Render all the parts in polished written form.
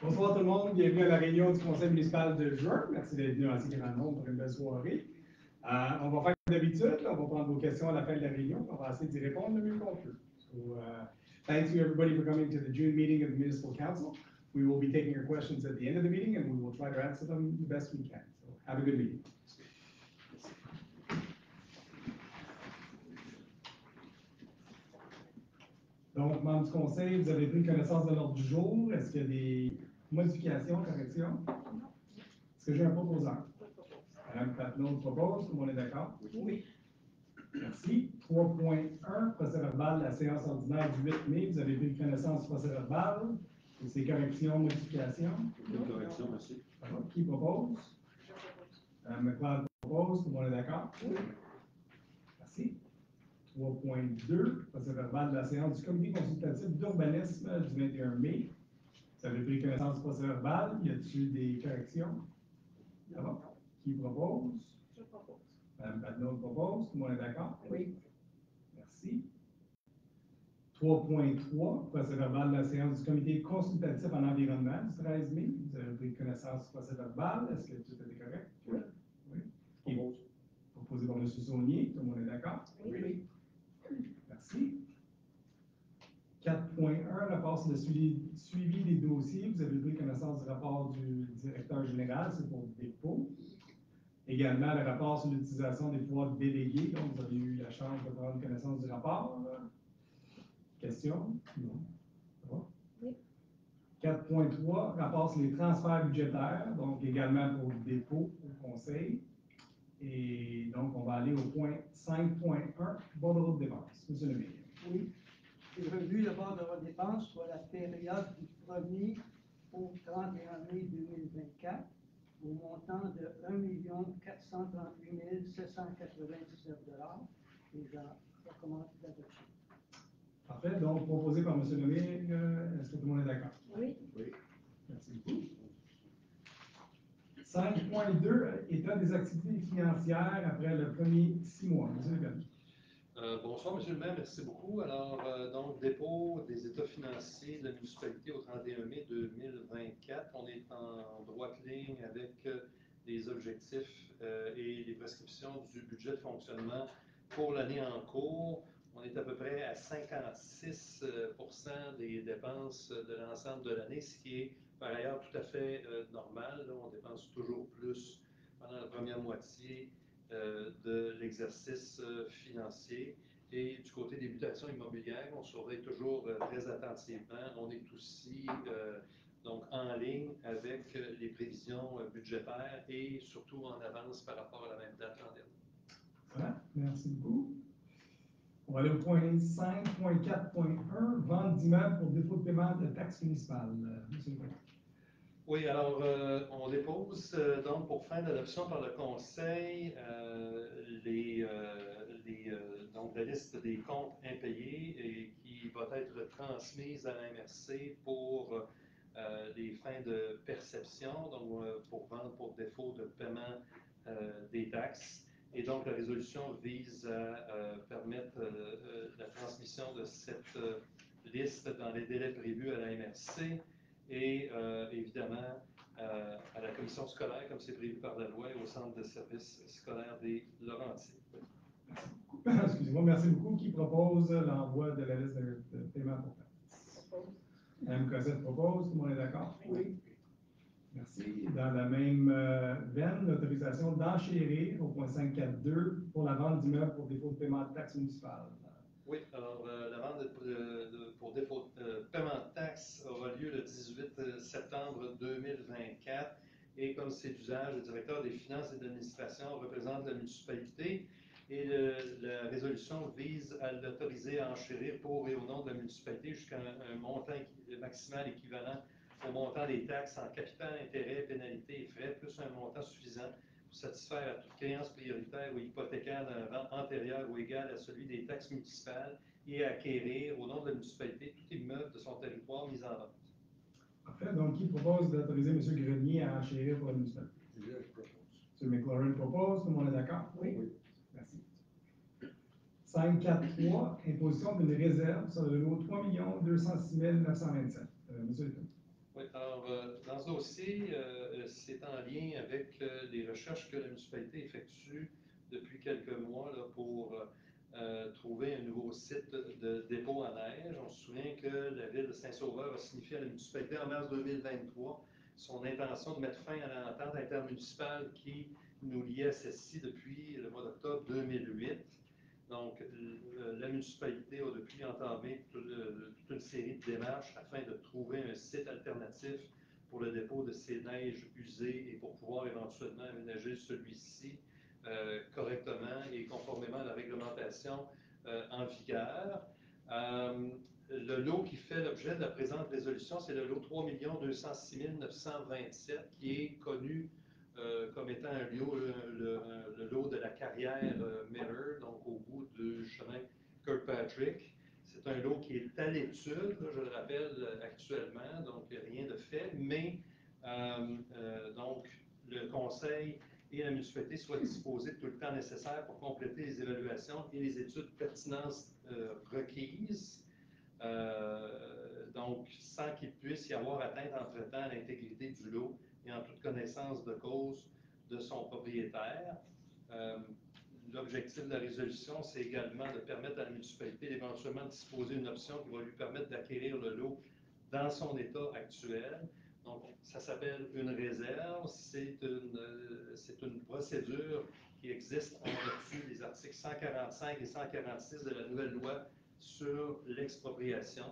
Bonsoir tout le monde, bienvenue à la réunion du conseil municipal de juin. Merci d'être venu en si grand nombre pour une belle soirée. On va faire comme d'habitude, on va prendre vos questions à la fin de la réunion, on va essayer d'y répondre le mieux qu'on peut. So, thanks to everybody for coming to the June meeting of the Municipal Council. We will be taking your questions at the end of the meeting and we will try to answer them the best we can. So, have a good meeting. Donc, membres du conseil, vous avez pris connaissance de l'ordre du jour. Est-ce qu'il y a des modifications, corrections? Est-ce que j'ai un proposeur? Madame Patnaud propose, tout le monde est d'accord? Oui. Merci. 3.1, procès-verbal de la séance ordinaire du 8 mai. Vous avez pris connaissance du procès-verbal. Et ces corrections, modifications? Aucune correction, merci. Qui propose? Madame McLeod propose, tout le monde est d'accord? Oui. Merci. 3.2, procès-verbal de la séance du comité consultatif d'urbanisme du 21 mai. Vous avez pris connaissance du procès-verbal. Y a-t-il des corrections? Ça va? Qui propose? Je propose. Madame Patnaud propose. Tout le monde est d'accord? Oui. Merci. 3.3, procès-verbal de la séance du comité consultatif en environnement du 13 mai. Vous avez pris connaissance du procès-verbal. Est-ce que tout était correct? Oui. Oui. Qui proposé par M. Saunier. Tout le monde est d'accord? Oui. Merci. 4.1, rapport sur le suivi des dossiers. Vous avez pris connaissance du rapport du directeur général, c'est pour dépôt. Également, le rapport sur l'utilisation des pouvoirs délégués. Donc, vous avez eu la chance de prendre connaissance du rapport. Question? Non. Ça va? Oui. 4.3, rapport sur les transferts budgétaires. Donc, également pour dépôt au conseil. Et donc, on va aller au point 5.1, bordereau de dépenses. Monsieur le maire. Oui. J'ai revu le bordereau de dépenses pour la période du 1er au 31 mai 2024 au montant de 1 438 799 $. Et j'en recommande l'adoption. Parfait. Donc, proposé par M. Lemay, est-ce que tout le monde est d'accord? Oui. Oui. Merci beaucoup. 5.2, état des activités financières après le premier 6 mois. M. Legault. Bonsoir, M. le maire, merci beaucoup. Alors, donc, dépôt des états financiers de la municipalité au 31 mai 2024. On est en droite ligne avec les objectifs et les prescriptions du budget de fonctionnement pour l'année en cours. On est à peu près à 56% des dépenses de l'ensemble de l'année, ce qui est par ailleurs tout à fait normal. Là, on dépense toujours plus pendant la première moitié de l'exercice financier. Et du côté des mutations immobilières, on surveille toujours très attentivement. On est aussi donc en ligne avec les prévisions budgétaires et surtout en avance par rapport à la même date l'an dernier. Voilà, merci beaucoup. On va aller au point 5.4.1, vente d'immeubles pour défaut de paiement de taxes municipales. Monsieur le Président. Oui, alors on dépose donc pour fin d'adoption par le Conseil donc la liste des comptes impayés et qui va être transmise à la MRC pour les fins de perception, donc pour vente pour défaut de paiement des taxes. Et donc la résolution vise à permettre la transmission de cette liste dans les délais prévus à la MRC. Et évidemment à la commission scolaire, comme c'est prévu par la loi, et au centre de services scolaires des Laurentides. Excusez-moi, merci beaucoup. Qui propose l'envoi de la liste de paiement pour taxes? Mme Cossette propose, tout le monde est d'accord? Oui. Merci. Dans la même veine, l'autorisation d'enchérir au point 5.4.2 pour la vente d'immeubles pour défaut de paiement de taxes municipales. Oui, alors la vente pour défaut de paiement de taxes aura lieu le 18 septembre 2024 et comme c'est d'usage, le directeur des finances et de l'administration représente la municipalité et la résolution vise à l'autoriser à enchérir pour et au nom de la municipalité jusqu'à un montant maximal équivalent au montant des taxes en capital, intérêts, pénalités et frais, plus un montant suffisant pour satisfaire à toute créance prioritaire ou hypothécaire d'un rang antérieur ou égal à celui des taxes municipales et à acquérir au nom de la municipalité tout immeuble de son territoire mis en vente. Parfait. Donc, qui propose d'autoriser M. Grenier à enchérir pour la municipalité? Je propose. M. McLaurin propose, tout le monde est d'accord? Oui. Merci. 5.4.3, imposition d'une réserve sur le lot 3 206 927. M. Legault. Oui, alors dans ce dossier, c'est en lien avec les recherches que la municipalité effectue depuis quelques mois là, pour trouver un nouveau site de dépôt à neige. On se souvient que la ville de Saint-Sauveur a signifié à la municipalité en mars 2023 son intention de mettre fin à l'entente intermunicipale qui nous liait à celle-ci depuis le mois d'octobre 2008. Donc, la municipalité a depuis entamé toute une série de démarches afin de trouver un site alternatif pour le dépôt de ces neiges usées et pour pouvoir éventuellement aménager celui-ci correctement et conformément à la réglementation en vigueur. Le lot qui fait l'objet de la présente résolution, c'est le lot 3 206 927 qui est connu comme étant le lot de la carrière Miller, donc au bout du chemin Kirkpatrick. C'est un lot qui est à l'étude, je le rappelle actuellement, donc rien de fait, mais donc le conseil et la municipalité soient disposés de tout le temps nécessaire pour compléter les évaluations et les études de pertinence requises. Donc, sans qu'il puisse y avoir atteinte entre-temps à l'intégrité du lot et en toute connaissance de cause de son propriétaire. L'objectif de la résolution, c'est également de permettre à la municipalité d'éventuellement disposer d'une option qui va lui permettre d'acquérir le lot dans son état actuel. Donc, ça s'appelle une réserve. C'est une procédure qui existe en vertu des articles 145 et 146 de la nouvelle loi sur l'expropriation.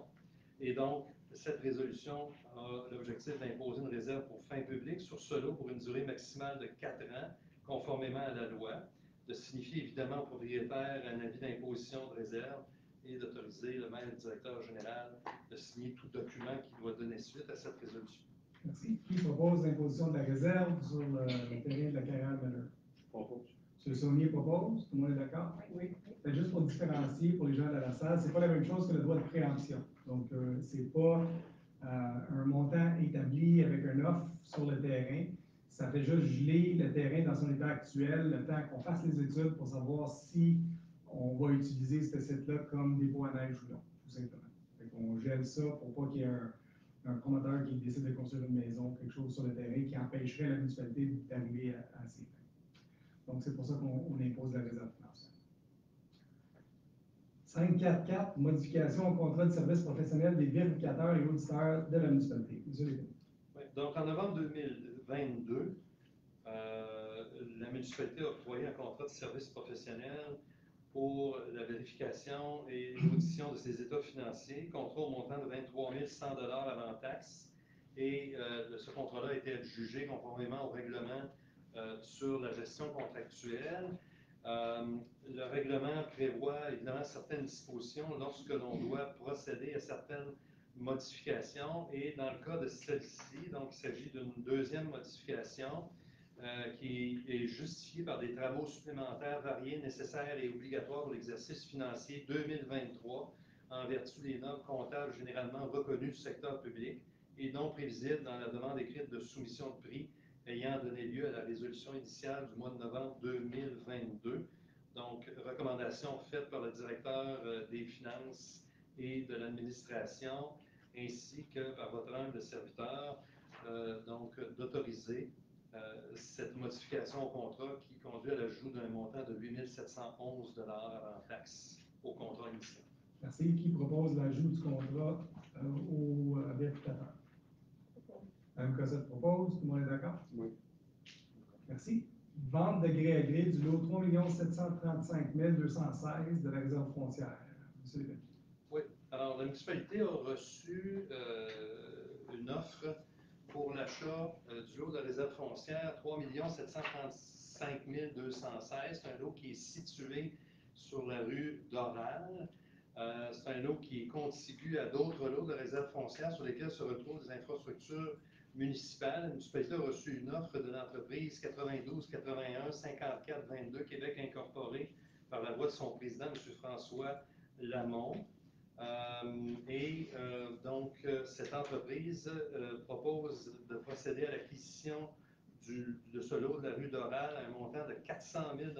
Et donc, cette résolution a l'objectif d'imposer une réserve pour fin publique sur ce lot pour une durée maximale de 4 ans, conformément à la loi, de signifier évidemment au propriétaire un avis d'imposition de réserve et d'autoriser le maire directeur général de signer tout document qui doit donner suite à cette résolution. Merci. Qui propose l'imposition de la réserve sur le terrain de la carrière Miller? Je propose. M. Saunier propose. Tout le monde est d'accord? Oui. Juste pour différencier pour les gens de la salle, ce n'est pas la même chose que le droit de préemption. Donc, ce n'est pas un montant établi avec un offre sur le terrain. Ça fait juste geler le terrain dans son état actuel, le temps qu'on fasse les études pour savoir si on va utiliser ce site-là comme dépôt à neige ou non, tout simplement. On gèle ça pour pas qu'il y ait un promoteur qui décide de construire une maison, quelque chose sur le terrain qui empêcherait la municipalité d'arriver à ses fins. Donc, c'est pour ça qu'on impose la réserve financière. 544, modification au contrat de service professionnel des vérificateurs et auditeurs de la municipalité. Monsieur Lévy. Oui, donc, en novembre 2022, la municipalité a octroyé un contrat de service professionnel pour la vérification et l'audition de ses états financiers, contrat au montant de 23 100 $ avant taxe. Et ce contrat-là a été adjugé conformément au règlement sur la gestion contractuelle. Le règlement prévoit évidemment certaines dispositions lorsque l'on doit procéder à certaines modifications. Et dans le cas de celle-ci, donc il s'agit d'une deuxième modification qui est justifiée par des travaux supplémentaires variés, nécessaires et obligatoires pour l'exercice financier 2023 en vertu des normes comptables généralement reconnues du secteur public et non prévisibles dans la demande écrite de soumission de prix ayant donné lieu à la résolution initiale du mois de novembre 2022. Donc, recommandation faite par le directeur des finances et de l'administration, ainsi que par votre humble serviteur, donc d'autoriser cette modification au contrat qui conduit à l'ajout d'un montant de 8 711 $ avant taxe au contrat initial. Merci. Qui propose l'ajout du contrat au vérificateur? Mme Cossette propose. Tout le monde est d'accord? Oui. Merci. Vente de gré à gré du lot 3 735 216 de la réserve foncière. Monsieur Lévy. Oui. Alors, la municipalité a reçu une offre pour l'achat du lot de la réserve foncière 3 735 216. C'est un lot qui est situé sur la rue Doral. C'est un lot qui est contigu à d'autres lots de réserve foncière sur lesquels se retrouvent des infrastructures municipales. La municipalité a reçu une offre de l'entreprise 92 81 54 22 Québec Incorporé par la voix de son président, M. François Lamont. Donc, cette entreprise propose de procéder à l'acquisition de ce lot de la rue Doral à un montant de 400 000 $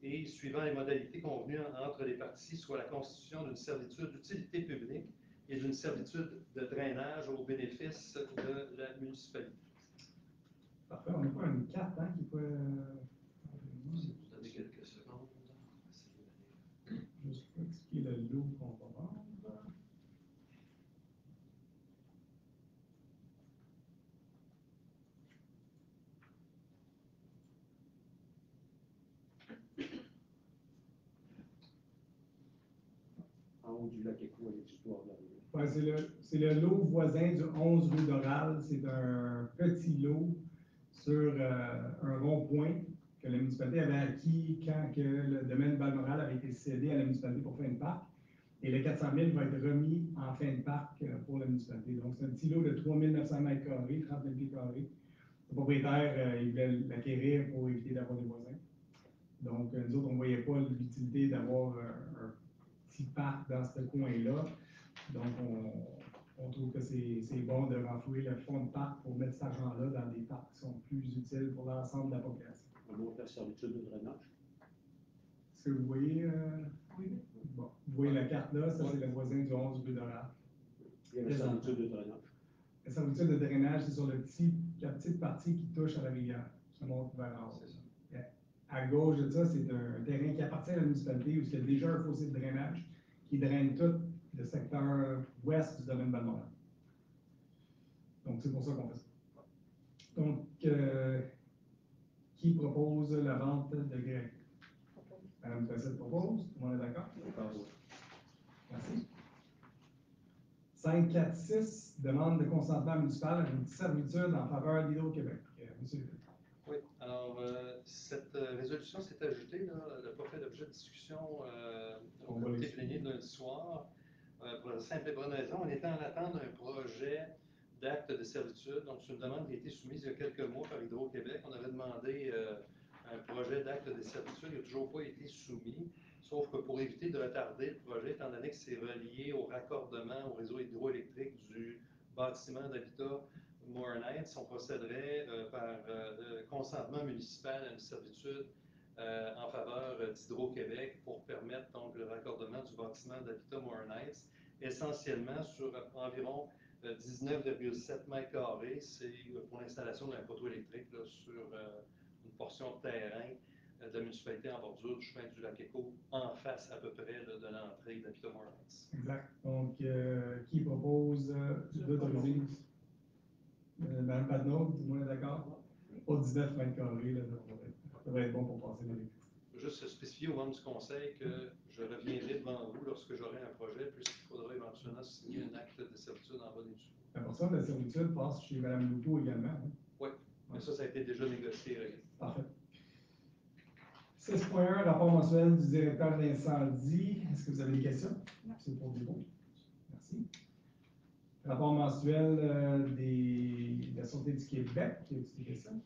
et suivant les modalités convenues entre les parties, soit la constitution d'une servitude d'utilité publique et d'une servitude de drainage au bénéfice de la municipalité. Parfait, on n'a pas une carte hein, qui peut. Si vous donnez quelques secondes. Juste pour expliquer le lot qu'on va vendre. En haut du lac Écho, avec l'histoire de la rue. Ouais, c'est le lot voisin du 11 rue Doral. C'est un petit lot sur un rond-point que la municipalité avait acquis quand que le domaine Balmoral avait été cédé à la municipalité pour fin de parc. Et le 400 000 va être remis en fin de parc pour la municipalité. Donc, c'est un petit lot de 3 900 mètres carrés, 30 000 pieds carrés. Le propriétaire, il voulait l'acquérir pour éviter d'avoir des voisins. Donc, nous autres, on ne voyait pas l'utilité d'avoir un petit parc dans ce coin-là. Donc, on trouve que c'est bon de renflouer le fond de parc pour mettre cet argent-là dans des parcs qui sont plus utiles pour l'ensemble de la population. On montre la servitude de drainage. Est-ce que vous voyez? Oui. Bon, vous voyez la carte là, ça c'est le voisin du 11 rue Doral. Il y a la servitude de drainage. La servitude de drainage, c'est sur la petite partie qui touche à la rivière, qui monte vers en haut. C'est ça. À gauche de ça, c'est un terrain qui appartient à la municipalité où il y a déjà un fossé de drainage qui draine tout le secteur ouest du domaine Balmoral. Donc, c'est pour ça qu'on fait ça. Donc, qui propose la vente de grès? Madame Cossette propose. Tout le monde est d'accord? Merci. 546, demande de consentement municipal à une servitude en faveur d'Hydro-Québec. Monsieur. Oui, alors cette résolution s'est ajoutée, là, elle n'a pas fait l'objet de discussion au comité plénier de lundi soir. Pour la simple et bonne raison, on était en attente d'un projet d'acte de servitude. Donc, c'est une demande qui a été soumise il y a quelques mois par Hydro-Québec. On avait demandé un projet d'acte de servitude, il n'a toujours pas été soumis. Sauf que pour éviter de retarder le projet, étant donné que c'est relié au raccordement au réseau hydroélectrique du bâtiment d'habitat Moore Heights, on procéderait par consentement municipal à une servitude en faveur d'Hydro-Québec pour permettre donc le raccordement du bâtiment d'habitat Moore Heights, essentiellement sur environ 19,7 mètres carrés. C'est pour l'installation d'un poteau électrique là, sur une portion de terrain de la municipalité en bordure du chemin du lac Écho, en face à peu près là, de l'entrée d'habitat Moore Heights. Exact. Donc, qui propose d'autoriser? Mme Padneau, tout le monde est d'accord? Pas 19 mètres carrés, là, ça devrait être bon pour passer l'électricité. Je veux juste spécifier aux membres du conseil que je reviendrai devant vous lorsque j'aurai un projet, puisqu'il faudra éventuellement signer un acte de servitude en bas des dessous. La portion de la servitude passe chez Mme Loutou également. Hein? Oui, mais ça a été déjà négocié. Parfait. 6.1, rapport mensuel du directeur d'incendie. Est-ce que vous avez des questions? C'est pour vous. Merci. Rapport mensuel de la Sûreté du Québec. Y a-t-il des questions?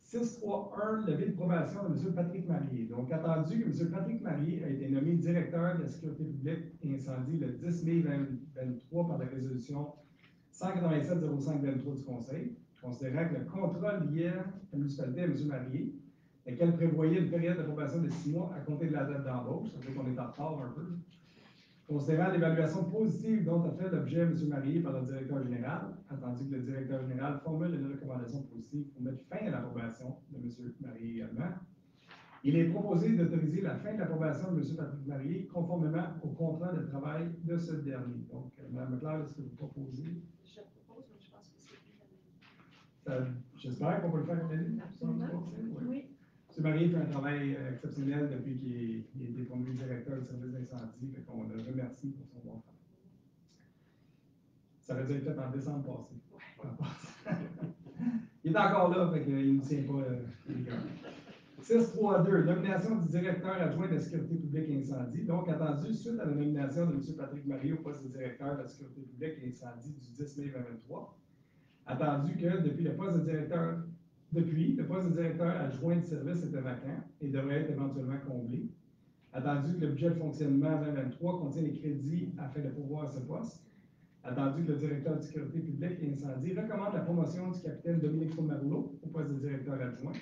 6.1, levée de probation de M. Patrick Marié. Donc, attendu que M. Patrick Marié a été nommé directeur de la Sécurité publique et incendie le 10 mai 2023 par la résolution 187-05-23 du Conseil, considérant que le contrat lié à la municipalité à M. Marié, lequel prévoyait une période de probation de 6 mois à compter de la date d'embauche, ça veut dire qu'on est en retard un peu, considérant l'évaluation positive dont a fait l'objet M. Marié par le directeur général, attendu que le directeur général formule une recommandation positive pour mettre fin à l'approbation de M. Marié également, il est proposé d'autoriser la fin de l'approbation de M. Patrick Marié conformément au contrat de travail de ce dernier. Donc, Mme Leclerc, est-ce que vous proposez? Je propose, mais je pense que c'est plus J'espère qu'on peut le faire une année. Absolument. Oui. M. Marié fait un travail exceptionnel depuis qu'il a été promu directeur du service d'incendie, fait qu'on le remercie pour son bon travail. Ça avait été fait en décembre passé. Il est encore là, fait qu'il ne tient pas les gars. 6.3.2, nomination du directeur adjoint de la Sécurité publique et incendie. Donc, attendu suite à la nomination de M. Patrick Marié au poste de directeur de la Sécurité publique et incendie du 10 mai 2023, attendu que depuis le poste de directeur adjoint de service était vacant et devrait être éventuellement comblé. Attendu que le budget de fonctionnement 2023 contient les crédits afin de pourvoir ce poste. Attendu que le directeur de sécurité publique et incendie recommande la promotion du capitaine Dominique Pomerleau au poste de directeur adjoint.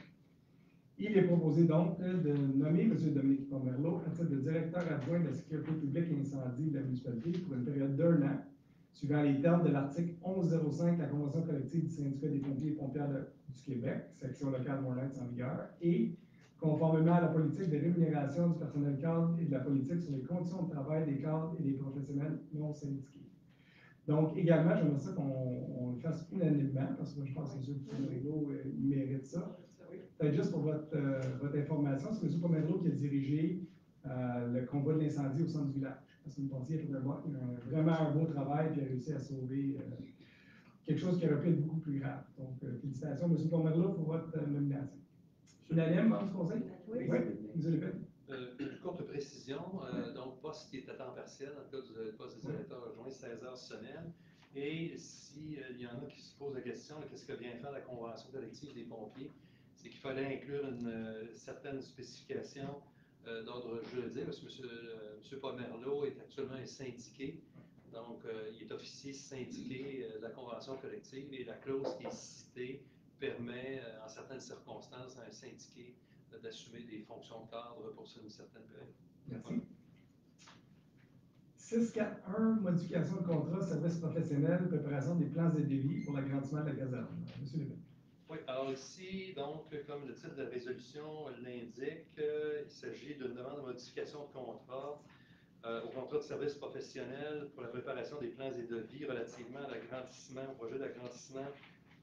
Il est proposé donc de nommer M. Dominique Pomerleau à titre de directeur adjoint de la sécurité publique et incendie de la municipalité pour une période d'1 an, suivant les termes de l'article 1105 de la Convention collective du syndicat des pompiers et pompières du Québec, section locale Montréal en vigueur, et conformément à la politique de rémunération du personnel cadre et de la politique sur les conditions de travail des cadres et des professionnels non syndiqués. Donc, également, j'aimerais ça qu'on le fasse unanimement, parce que moi, je pense que M. Pomerleau mérite ça. Peut-être juste pour votre information, c'est M. Pomerleau qui a dirigé le combat de l'incendie au centre du village. La semaine passée, il a fait vraiment un beau travail et a réussi à sauver quelque chose qui aurait pu être beaucoup plus grave. Donc, félicitations, M. Pomerleau, pour votre nomination. Unanime, membre du conseil? Oui. Oui, M. Lepine. Une courte précision, donc poste qui est à temps partiel, dans le cas du poste de directeur adjoint, 16 heures semaine. Et s'il y en a qui se posent la question, qu'est-ce que vient faire la convention collective des pompiers, c'est qu'il fallait inclure une certaine spécification d'ordre juridique, parce que M. Pomerleau est actuellement un syndiqué, donc il est officier syndiqué de la convention collective, et la clause qui est citée permet, en certaines circonstances, à un syndiqué d'assumer des fonctions de cadre pour une certaine période. Merci. 641, modification de contrat, service professionnel, préparation des plans et devis pour l'agrandissement de la caserne. Monsieur Lévesque. Oui, alors ici, donc, comme le titre de la résolution l'indique, il s'agit d'une demande de modification de contrat au contrat de service professionnel pour la préparation des plans et devis relativement à l'agrandissement, au projet d'agrandissement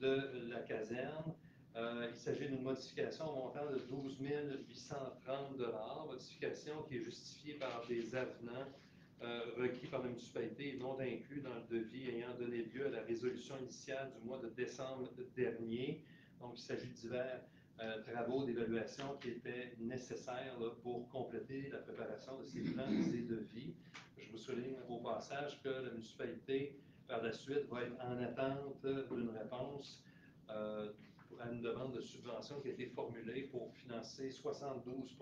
de la caserne. Il s'agit d'une modification au montant de 12 830 $, modification qui est justifiée par des avenants requis par la municipalité et non inclus dans le devis ayant donné lieu à la résolution initiale du mois de décembre dernier. Donc, il s'agit de divers travaux d'évaluation qui étaient nécessaires là, pour compléter la préparation de ces plans et devis. Je vous souligne au passage que la municipalité, par la suite, va être en attente d'une réponse à une demande de subvention qui a été formulée pour financer 72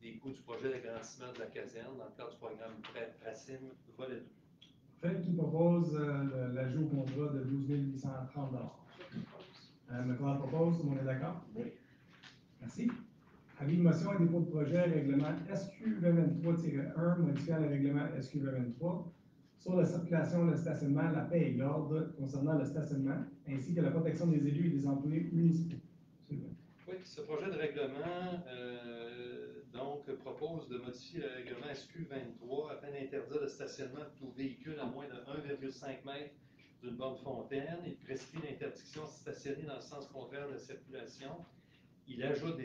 des coûts du projet d'agrandissement de la caserne dans le cadre du programme PRACIM volet 2. Fred qui propose l'ajout au contrat de 12 830 $. Maintenant, propose, tout le monde est d'accord? Oui. Merci. Avis de motion et dépôt de projet, règlement SQ-2023-1, modifiant le règlement SQ-2023 sur la circulation, le stationnement, la paix et l'ordre concernant le stationnement, ainsi que la protection des élus et des employés municipaux. Oui, ce projet de règlement donc propose de modifier le règlement SQ-23 afin d'interdire le stationnement de tout véhicule à moins de 1,5 m d'une borne fontaine. Il prescrit l'interdiction de stationner dans le sens contraire de la circulation. Il ajoute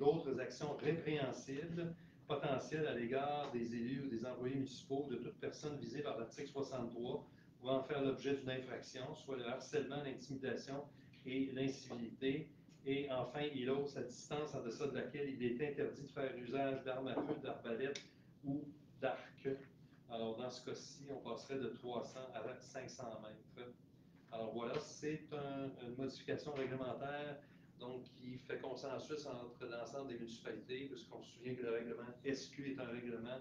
d'autres actions répréhensibles potentielles à l'égard des élus ou des employés municipaux de toute personne visée par l'article 63 pouvant faire l'objet d'une infraction, soit le harcèlement, l'intimidation et l'incivilité. Et enfin, il hausse la distance en deçà de laquelle il est interdit de faire usage d'armes à feu, d'arbalètes ou d'arcs. Alors, dans ce cas-ci, on passerait de 300 à 500 mètres. Alors voilà, c'est une modification réglementaire donc, qui fait consensus entre l'ensemble des municipalités, puisqu'on se souvient que le règlement SQ est un règlement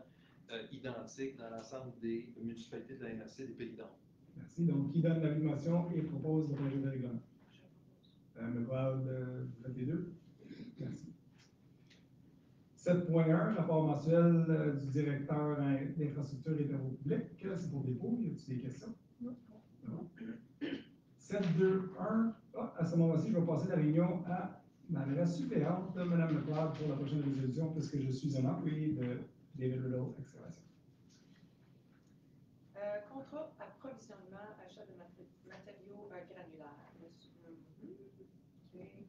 identique dans l'ensemble des municipalités de la MRC des Pays-Nord. Merci. Donc, qui donne l'avis de motion et propose le projet de règlement? McLeod, vous faites les deux? Merci. 7.1, rapport mensuel du directeur d'infrastructure et travaux publics. C'est pour dépôt. Y a-t-il des questions? Non. 7.2.1. À ce moment-ci, je vais passer la réunion à l'adresse suppléante de Mme McLeod pour la prochaine résolution, puisque je suis un employé de David Riddle Excavation. Contrat approvisionnement, achat de matériaux granulaires.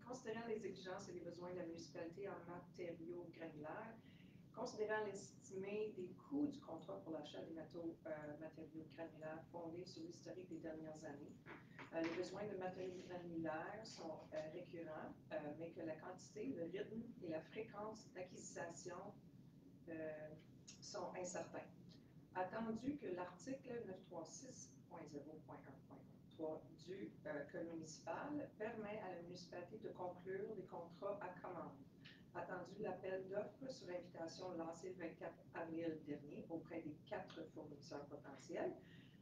Considérant les exigences et les besoins de la municipalité en matériaux granulaires, considérant l'estimé des coûts du contrat pour l'achat des matériaux granulaires fondés sur l'historique des dernières années, les besoins de matériaux granulaires sont récurrents, mais que la quantité, le rythme et la fréquence d'acquisition sont incertains. Attendu que l'article 936.0.1.3 du Code municipal permet à la municipalité de conclure des contrats à commande. Attendu l'appel d'offres sur invitation lancé le 24 avril dernier auprès des 4 fournisseurs potentiels,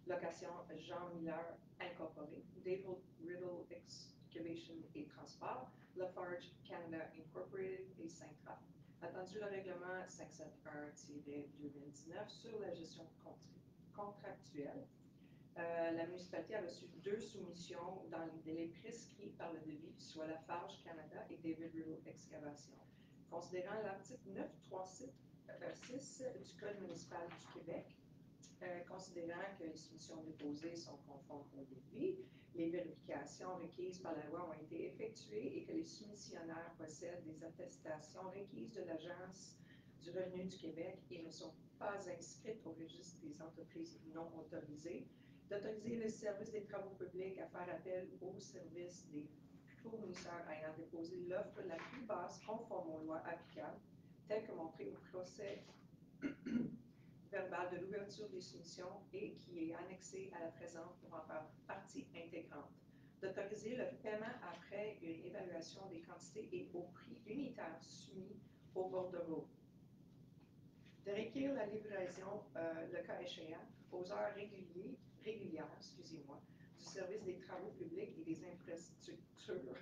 location Jean Miller Incorporé, David Riddle Excavation et Transport, Lafarge Canada Incorporated et Cintra. Attendu le règlement 571-2019 sur la gestion contractuelle, la municipalité a reçu 2 soumissions dans les délais prescrits par le devis, soit Lafarge Canada et David Riddle Excavation. Considérant l'article 936 du Code municipal du Québec, considérant que les soumissions déposées sont conformes au devis, les vérifications requises par la loi ont été effectuées et que les soumissionnaires possèdent des attestations requises de l'Agence du revenu du Québec et ne sont pas inscrites au registre des entreprises non autorisées, d'autoriser le service des travaux publics à faire appel au service des fournisseurs ayant déposé l'offre la plus basse conforme aux lois applicables, telle que montrée au procès verbal de l'ouverture des soumissions et qui est annexé à la présente pour en faire partie intégrante. D'autoriser le paiement après une évaluation des quantités et au prix unitaire soumis au bordereau. De requérir la livraison, le cas échéant, aux heures régulières, du service des travaux publics et des infrastructures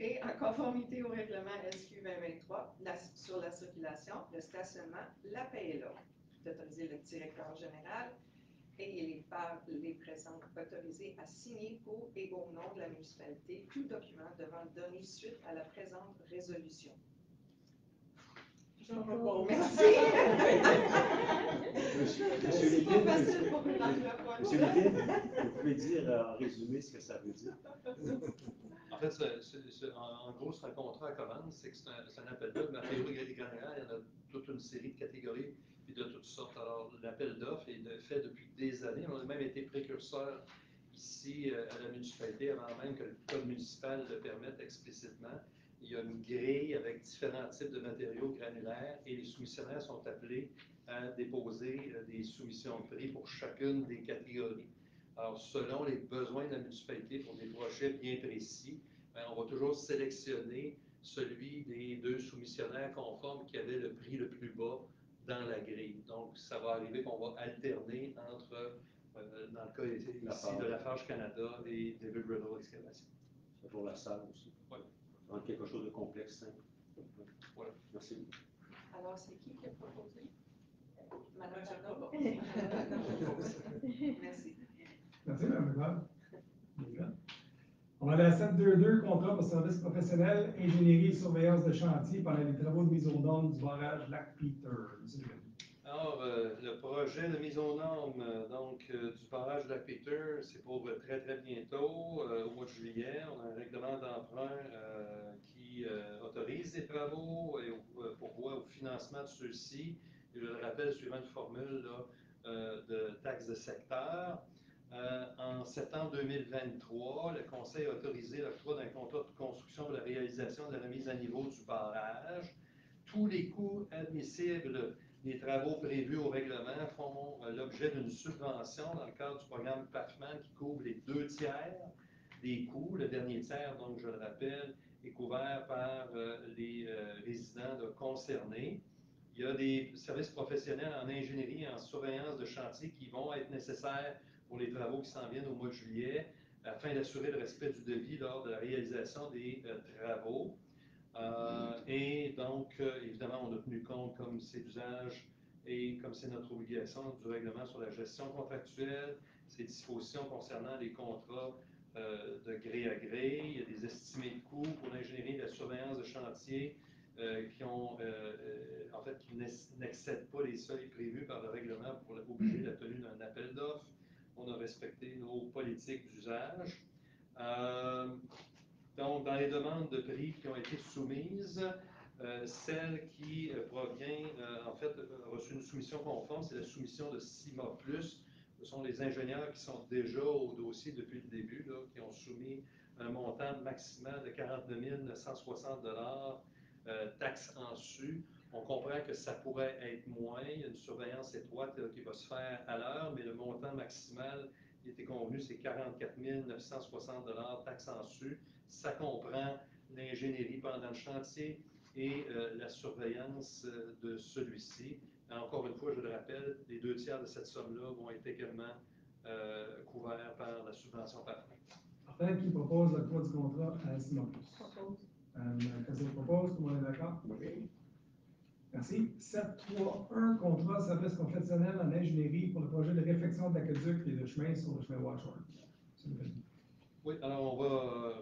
et en conformité au règlement SQ 2023 sur la circulation, le stationnement, la paie et l'ordre. D'autoriser le directeur général et les présents autorisés à signer pour et au nom de la municipalité tout document devant donner suite à la présente résolution. Bon, merci. Monsieur C'est pas Lévin, facile pour une anglophone. Monsieur Lévin, vous pouvez dire en résumé ce que ça veut dire? En fait, en gros, c'est un contrat à commande, c'est un appel d'offres. Matériaux granulaires, il y en a toute une série de catégories et de toutes sortes. Alors, l'appel d'offres est fait depuis des années. On a même été précurseur ici à la municipalité, avant même que le code municipal le permette explicitement. Il y a une grille avec différents types de matériaux granulaires et les soumissionnaires sont appelés à déposer des soumissions de prix pour chacune des catégories. Alors, selon les besoins de la municipalité pour des projets bien précis, on va toujours sélectionner celui des 2 soumissionnaires conformes qui avait le prix le plus bas dans la grille. Donc, ça va arriver qu'on va alterner entre, dans le cas ici de Lafarge Canada et David Riddle Excavation. C'est pour la salle aussi. Oui. Donc, quelque chose de complexe, simple. Voilà. Merci. Alors, c'est qui a proposé? Madame Madame Chardon. Merci. Merci, Mme Leclerc. On va aller à 722, contrat pour service professionnel, ingénierie et surveillance de chantier pendant les travaux de mise aux normes du barrage Lac-Peter. Monsieur Lévin. Alors, le projet de mise aux normes du barrage de Lac-Peter, c'est pour très très bientôt, au mois de juillet. On a un règlement d'emprunt qui autorise les travaux et pourvoit au financement de ceux-ci. Je le rappelle, suivant une formule là, de taxe de secteur. En septembre 2023, le Conseil a autorisé l'octroi d'un contrat de construction pour la réalisation de la remise à niveau du barrage. Tous les coûts admissibles des travaux prévus au règlement font l'objet d'une subvention dans le cadre du programme PAFMAN qui couvre les 2 tiers des coûts. Le dernier tiers, donc je le rappelle, est couvert par les résidents concernés. Il y a des services professionnels en ingénierie et en surveillance de chantier qui vont être nécessaires pour les travaux qui s'en viennent au mois de juillet afin d'assurer le respect du devis lors de la réalisation des travaux. Et donc, évidemment, on a tenu compte, comme c'est l'usage et comme c'est notre obligation, du règlement sur la gestion contractuelle, ces dispositions concernant les contrats de gré à gré. Il y a des estimés de coûts pour l'ingénierie et la surveillance de chantier qui n'excèdent pas les seuils prévus par le règlement pour obliger la tenue d'un appel d'offres. On a respecté nos politiques d'usage. Donc, dans les demandes de prix qui ont été soumises, celle qui provient, a reçu une soumission conforme, c'est la soumission de CIMA+. Ce sont les ingénieurs qui sont déjà au dossier depuis le début, là, qui ont soumis un montant maximal de 49 960 $, taxes en su. On comprend que ça pourrait être moins. Il y a une surveillance étroite qui va se faire à l'heure, mais le montant maximal qui était convenu, c'est 44 960 $, taxes en su. Ça comprend l'ingénierie pendant le chantier et la surveillance de celui-ci. Encore une fois, je le rappelle, les 2 tiers de cette somme-là vont être également couverts par la subvention PAFMAN. Parfait. Qui propose l'octroi du contrat à Simopoulos? Propose. Cassel propose. Tout le monde est d'accord? Oui. Merci. 7.3.1, contrat service professionnel en ingénierie pour le projet de réfection de l'aqueduc et de chemin sur le chemin Watchorn. Oui, alors on va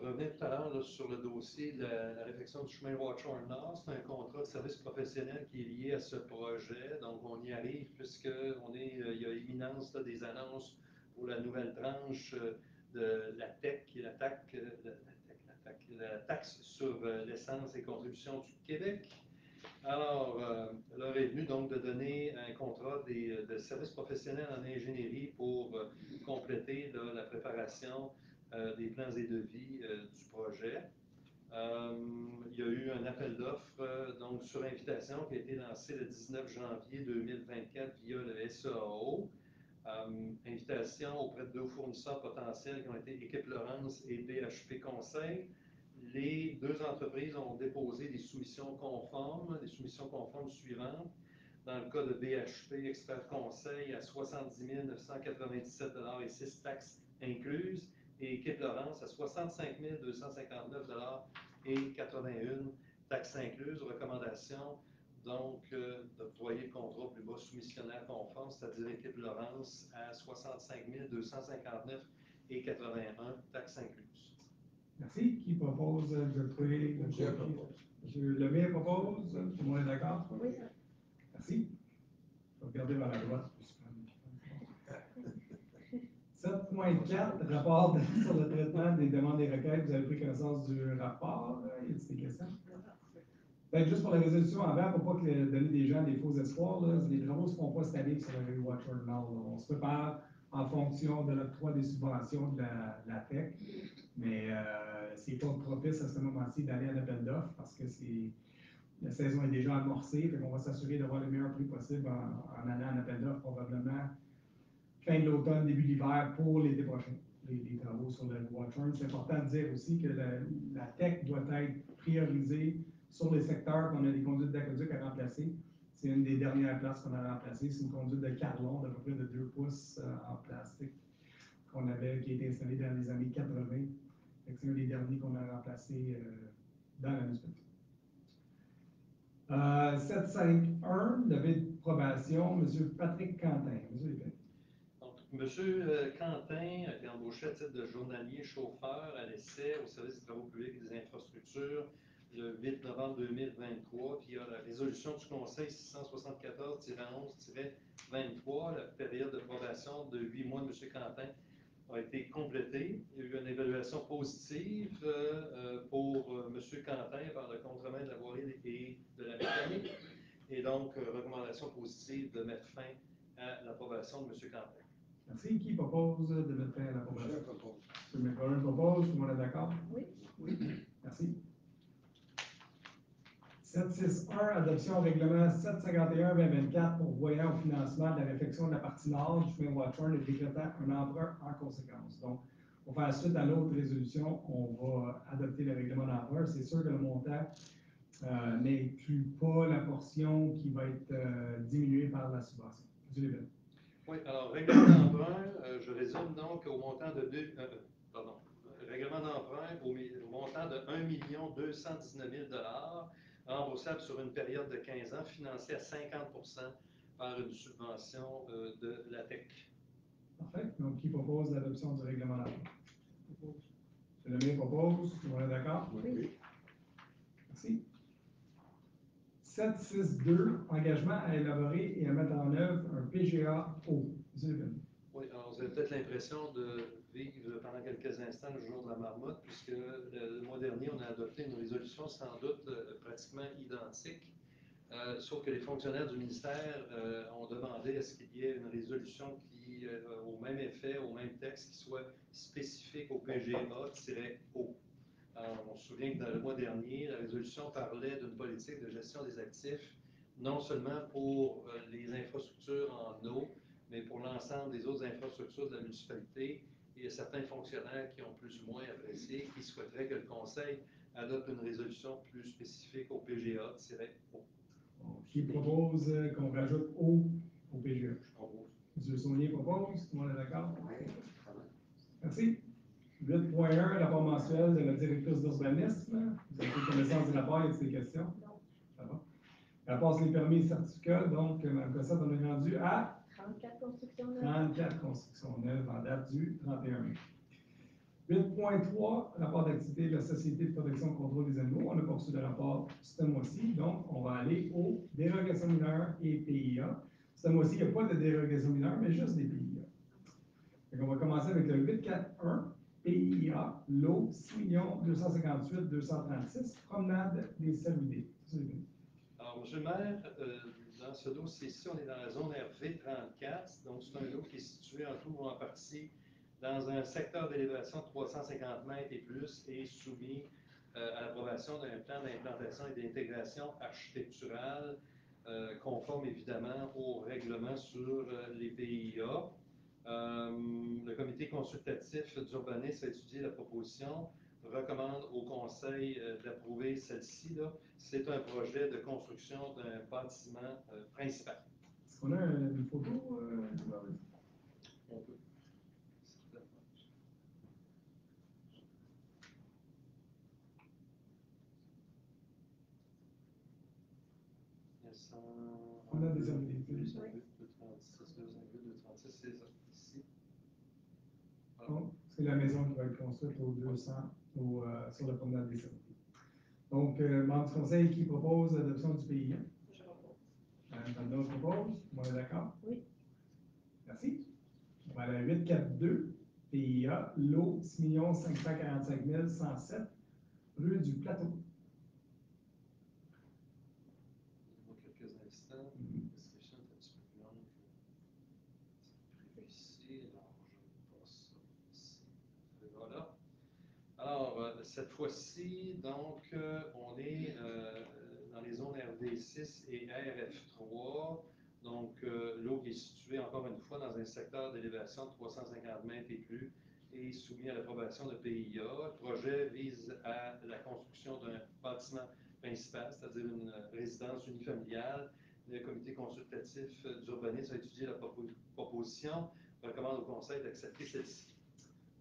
revenir tout à l'heure là, sur le dossier de la réfection du chemin Watchorn Nord. C'est un contrat de service professionnel qui est lié à ce projet. Donc on y arrive puisque il y a imminence là, des annonces pour la nouvelle tranche de la TEC, qui est la taxe sur l'essence et contributions du Québec. Alors, l'heure est venue donc de donner un contrat de service professionnel en ingénierie pour compléter là, la préparation des plans et devis du projet. Il y a eu un appel d'offres donc sur invitation qui a été lancé le 19 janvier 2024 via le SAO. Invitation auprès de 2 fournisseurs potentiels qui ont été Équipe Laurence et BHP Conseil. Les 2 entreprises ont déposé des soumissions conformes suivantes. Dans le cas de BHP Expert Conseil à 70 997 $ et 6 taxes incluses, et Équipe Laurence à 65 259 $ et 81 taxes incluses. Recommandation donc d'octroyer le contrat plus bas soumissionnaire conforme, c'est-à-dire Équipe Laurence à 65 259 et 81 taxes incluses. Merci. Qui propose d'octroyer le contrat? M. Lemay propose. Tout le monde est d'accord? Oui. Merci. Je vais regarder vers la droite. 7.4, rapport sur le traitement des demandes et requêtes. Vous avez pris connaissance du rapport. Y a-t-il des questions? Juste pour la résolution avant, pour pas donner des gens des faux espoirs, là, les travaux ne se font pas cette année sur la rue Watchorn Nord. On se prépare en fonction de l'octroi des subventions de la TEC, mais c'est pas propice à ce moment-ci d'aller à l'appel d'offres parce que la saison est déjà amorcée, donc on va s'assurer d'avoir le meilleur prix possible en allant en appel d'offres probablement fin de l'automne, début d'hiver pour l'été prochain. Les travaux sur le Watchorn. C'est important de dire aussi que la TEC doit être priorisée sur les secteurs qu'on a des conduites d'aqueduc à remplacer. C'est une des dernières places qu'on a remplacées. C'est une conduite de Carlon d'à peu près de 2 pouces en plastique qui a été installée dans les années 80. C'est un des derniers qu'on a remplacé dans la municipalité. 751, levée de probation, M. Patrick Quentin. Monsieur Lépine. Donc, M. Quentin a été embauché à titre de journalier chauffeur à l'essai au service des travaux publics et des infrastructures le 8 novembre 2023, puis il y a la résolution du Conseil 674-11-23, la période de probation de 8 mois de M. Quentin a été complétée. Il y a eu une évaluation positive pour M. Quentin par le contremaître de la voirie et de la mécanique, et donc recommandation positive de mettre fin à l'approbation de M. Quentin. Merci. Qui propose de mettre fin à l'approbation? Je propose. M. McCollum propose. Tout le monde est d'accord? Oui. Oui. Merci. 761, adoption règlement 751-2024 pour voyant au financement de la réfection de la partie nord du chemin Watchorn et décrétant un emprunt en conséquence. Donc, pour faire suite à l'autre résolution, on va adopter le règlement d'emprunt. C'est sûr que le montant n'inclut pas la portion qui va être diminuée par la subvention. Monsieur Lépine. Oui, alors, règlement d'emprunt, je résume donc au montant de règlement d'emprunt au montant de 1 219 000 $ remboursable sur une période de 15 ans, financé à 50% par une subvention de la TEC. Parfait. Donc, qui propose l'adoption du règlement d'emprunt? M. Lemay propose. Tout le monde est d'accord? Oui. Merci. 762, engagement à élaborer et à mettre en œuvre un PGA-O. M. Lépine. Oui, alors vous avez peut-être l'impression de vivre pendant quelques instants le jour de la marmotte, puisque le mois dernier, on a adopté une résolution sans doute pratiquement identique, sauf que les fonctionnaires du ministère ont demandé à ce qu'il y ait une résolution qui, au même effet, au même texte, qui soit spécifique au PGA-O. On se souvient que dans le mois dernier, la résolution parlait d'une politique de gestion des actifs, non seulement pour les infrastructures en eau, mais pour l'ensemble des autres infrastructures de la municipalité. Il y a certains fonctionnaires qui ont plus ou moins apprécié, qui souhaiteraient que le Conseil adopte une résolution plus spécifique au PGA-O. Qui propose qu'on rajoute O au PGA? Je propose. M. Saunier propose. Tout le monde est d'accord? Oui. Merci. M. 8.1, rapport mensuel de la directrice d'urbanisme. Vous avez connaissance du rapport, y a des questions? Non. Ça va. Rapport sur les permis et certificats, donc, Mme Cossette, on est rendu à 34 constructions neuves. 34 constructions neuves en date du 31 mai. 8.3, rapport d'activité de la Société de protection et contrôle des animaux. On a poursuivi le rapport ce mois-ci, donc on va aller aux dérogations mineures et PIA. Ce mois-ci, il n'y a pas de dérogation mineure, mais juste des PIA. Donc, on va commencer avec le 841, PIA, lot 6 258 236, promenade des Cervidés. Alors, M. le maire, dans ce dossier-ci, on est dans la zone RV 34, donc c'est un lot qui est situé en tout ou en partie dans un secteur d'élévation de 350 mètres et plus et soumis à l'approbation d'un plan d'implantation et d'intégration architecturale conforme évidemment au règlement sur les PIA. Le comité consultatif d'urbanisme a étudié la proposition, recommande au conseil d'approuver celle-ci. C'est un projet de construction d'un bâtiment principal. Est-ce qu'on a une photo? On peut. On a des amis. 236, c'est ça, ici. Donc, c'est la maison qui va être construite au 200, sur la promenade des Cervidés. Donc, membre du conseil qui propose l'adoption du PIA. Je propose. Mme Tandon propose. On est d'accord? Oui. Merci. On va aller à 842, PIA, lot 6 545 107, rue du Plateau. Quelques instants. Description est un petit peu plus longue que ici. Alors, je passe ça ici. Et voilà. Alors, cette fois-ci, donc, on est dans les zones RD6 et RF3. Donc, l'eau qui est située encore une fois dans un secteur d'élévation de 350 mètres et plus et soumis à l'approbation de PIA. Le projet vise à la construction d'un bâtiment principal, c'est-à-dire une résidence unifamiliale. Le comité consultatif d'urbanisme a étudié la proposition, recommande au conseil d'accepter celle-ci.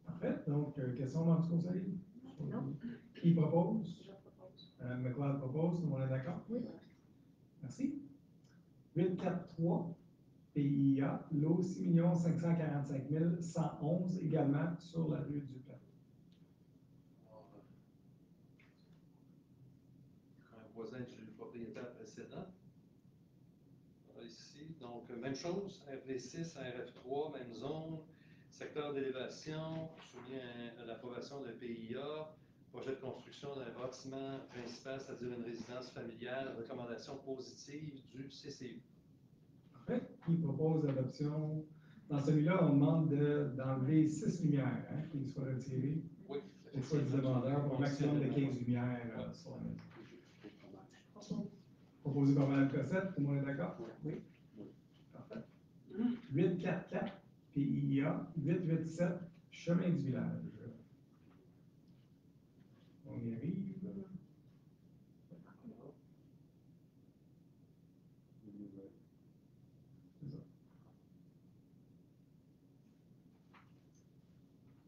Parfait. Donc, question, membre du conseil? Non. Qui propose? Je propose. Mme McLeod propose. Tout le monde est d'accord? Oui. Merci. 843, PIA, lot 6 545 111, également sur la rue du Plateau. Un voisin du propriétaire précédent. Voilà ici. Donc, même chose, RV6, RF3, même zone, secteur d'élévation, soumis à l'approbation de PIA, projet de construction d'un bâtiment principal, c'est-à-dire une résidence familiale, recommandation positive du CCU. Parfait. Qui propose l'adoption? Dans celui-là, on demande d'enlever 6 lumières, qui soient retirées. Oui. Pour soit du demandeur pour un maximum de 15 lumières sur la maison. Proposé par Mme Cossette, tout le monde est d'accord? Oui. Parfait. 844, PIA, 887, chemin du village. On y arrive.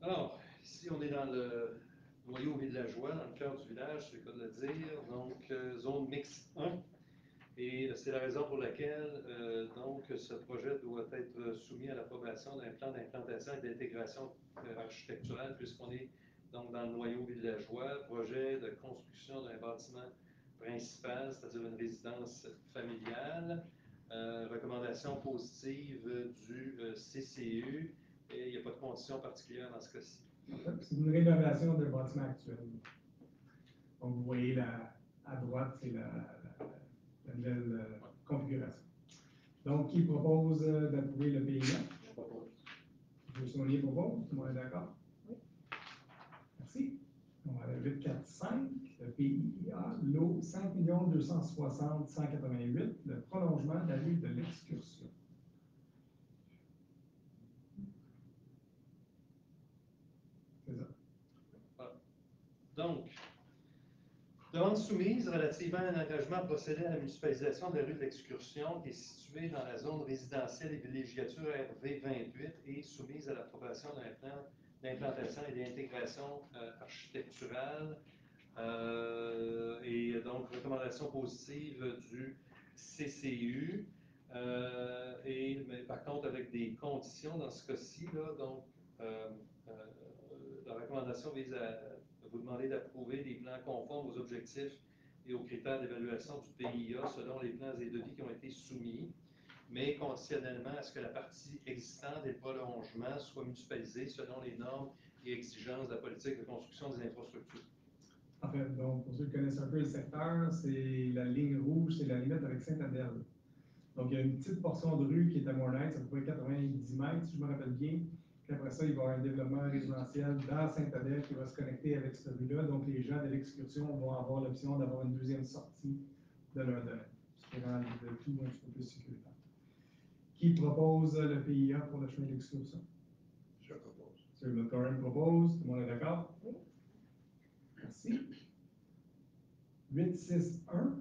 Alors, ici, on est dans le noyau villageois, dans le cœur du village, c'est le cas de le dire, donc zone mixte 1. Et c'est la raison pour laquelle donc, ce projet doit être soumis à l'approbation d'un plan d'implantation et d'intégration architecturale, puisqu'on est donc dans le noyau villageois, projet de construction d'un bâtiment principal, c'est-à-dire une résidence familiale, recommandation positive du CCU, et il n'y a pas de conditions particulières dans ce cas-ci. C'est une rénovation d'un bâtiment actuel. Donc, vous voyez à droite, c'est la nouvelle configuration. Donc, qui propose d'approuver le PIA? Je propose. M. Saunier propose. Tout le monde est d'accord? Oui. Merci. On va à 845, le PIA, lot 5 260 188, le prolongement de la rue de l'Excursion. C'est ça. Voilà. Donc, demande soumise relativement à un engagement à procéder à la municipalisation de la rue de l'Excursion qui est située dans la zone résidentielle et villégiature RV 28 et soumise à l'approbation d'un plan d'implantation et d'intégration architecturale. Et donc, recommandation positive du CCU. Mais par contre, avec des conditions dans ce cas-ci, là, donc, la recommandation vise à vous demander d'approuver des plans conformes aux objectifs et aux critères d'évaluation du PIA selon les plans et devis qui ont été soumis, mais conditionnellement à ce que la partie existante et le prolongement soient municipalisés selon les normes et exigences de la politique de construction des infrastructures. En fait, donc, pour ceux qui connaissent un peu le secteur, c'est la ligne rouge, c'est la limite avec Saint-Adèle. Donc, il y a une petite portion de rue qui est à Morlaix, ça peut être 90 mètres, si je me rappelle bien. Puis après ça, il va y avoir un développement résidentiel dans Saint-Adèle qui va se connecter avec cette rue-là. Donc, les gens de l'excursion vont avoir l'option d'avoir une deuxième sortie de leur domaine, ce qui rend le tout un petit peu plus sécuritaire. Qui propose le PIA pour le chemin d'excursion? Je propose. M. McCorrin propose. Tout le monde est d'accord? Oui. Merci. 861,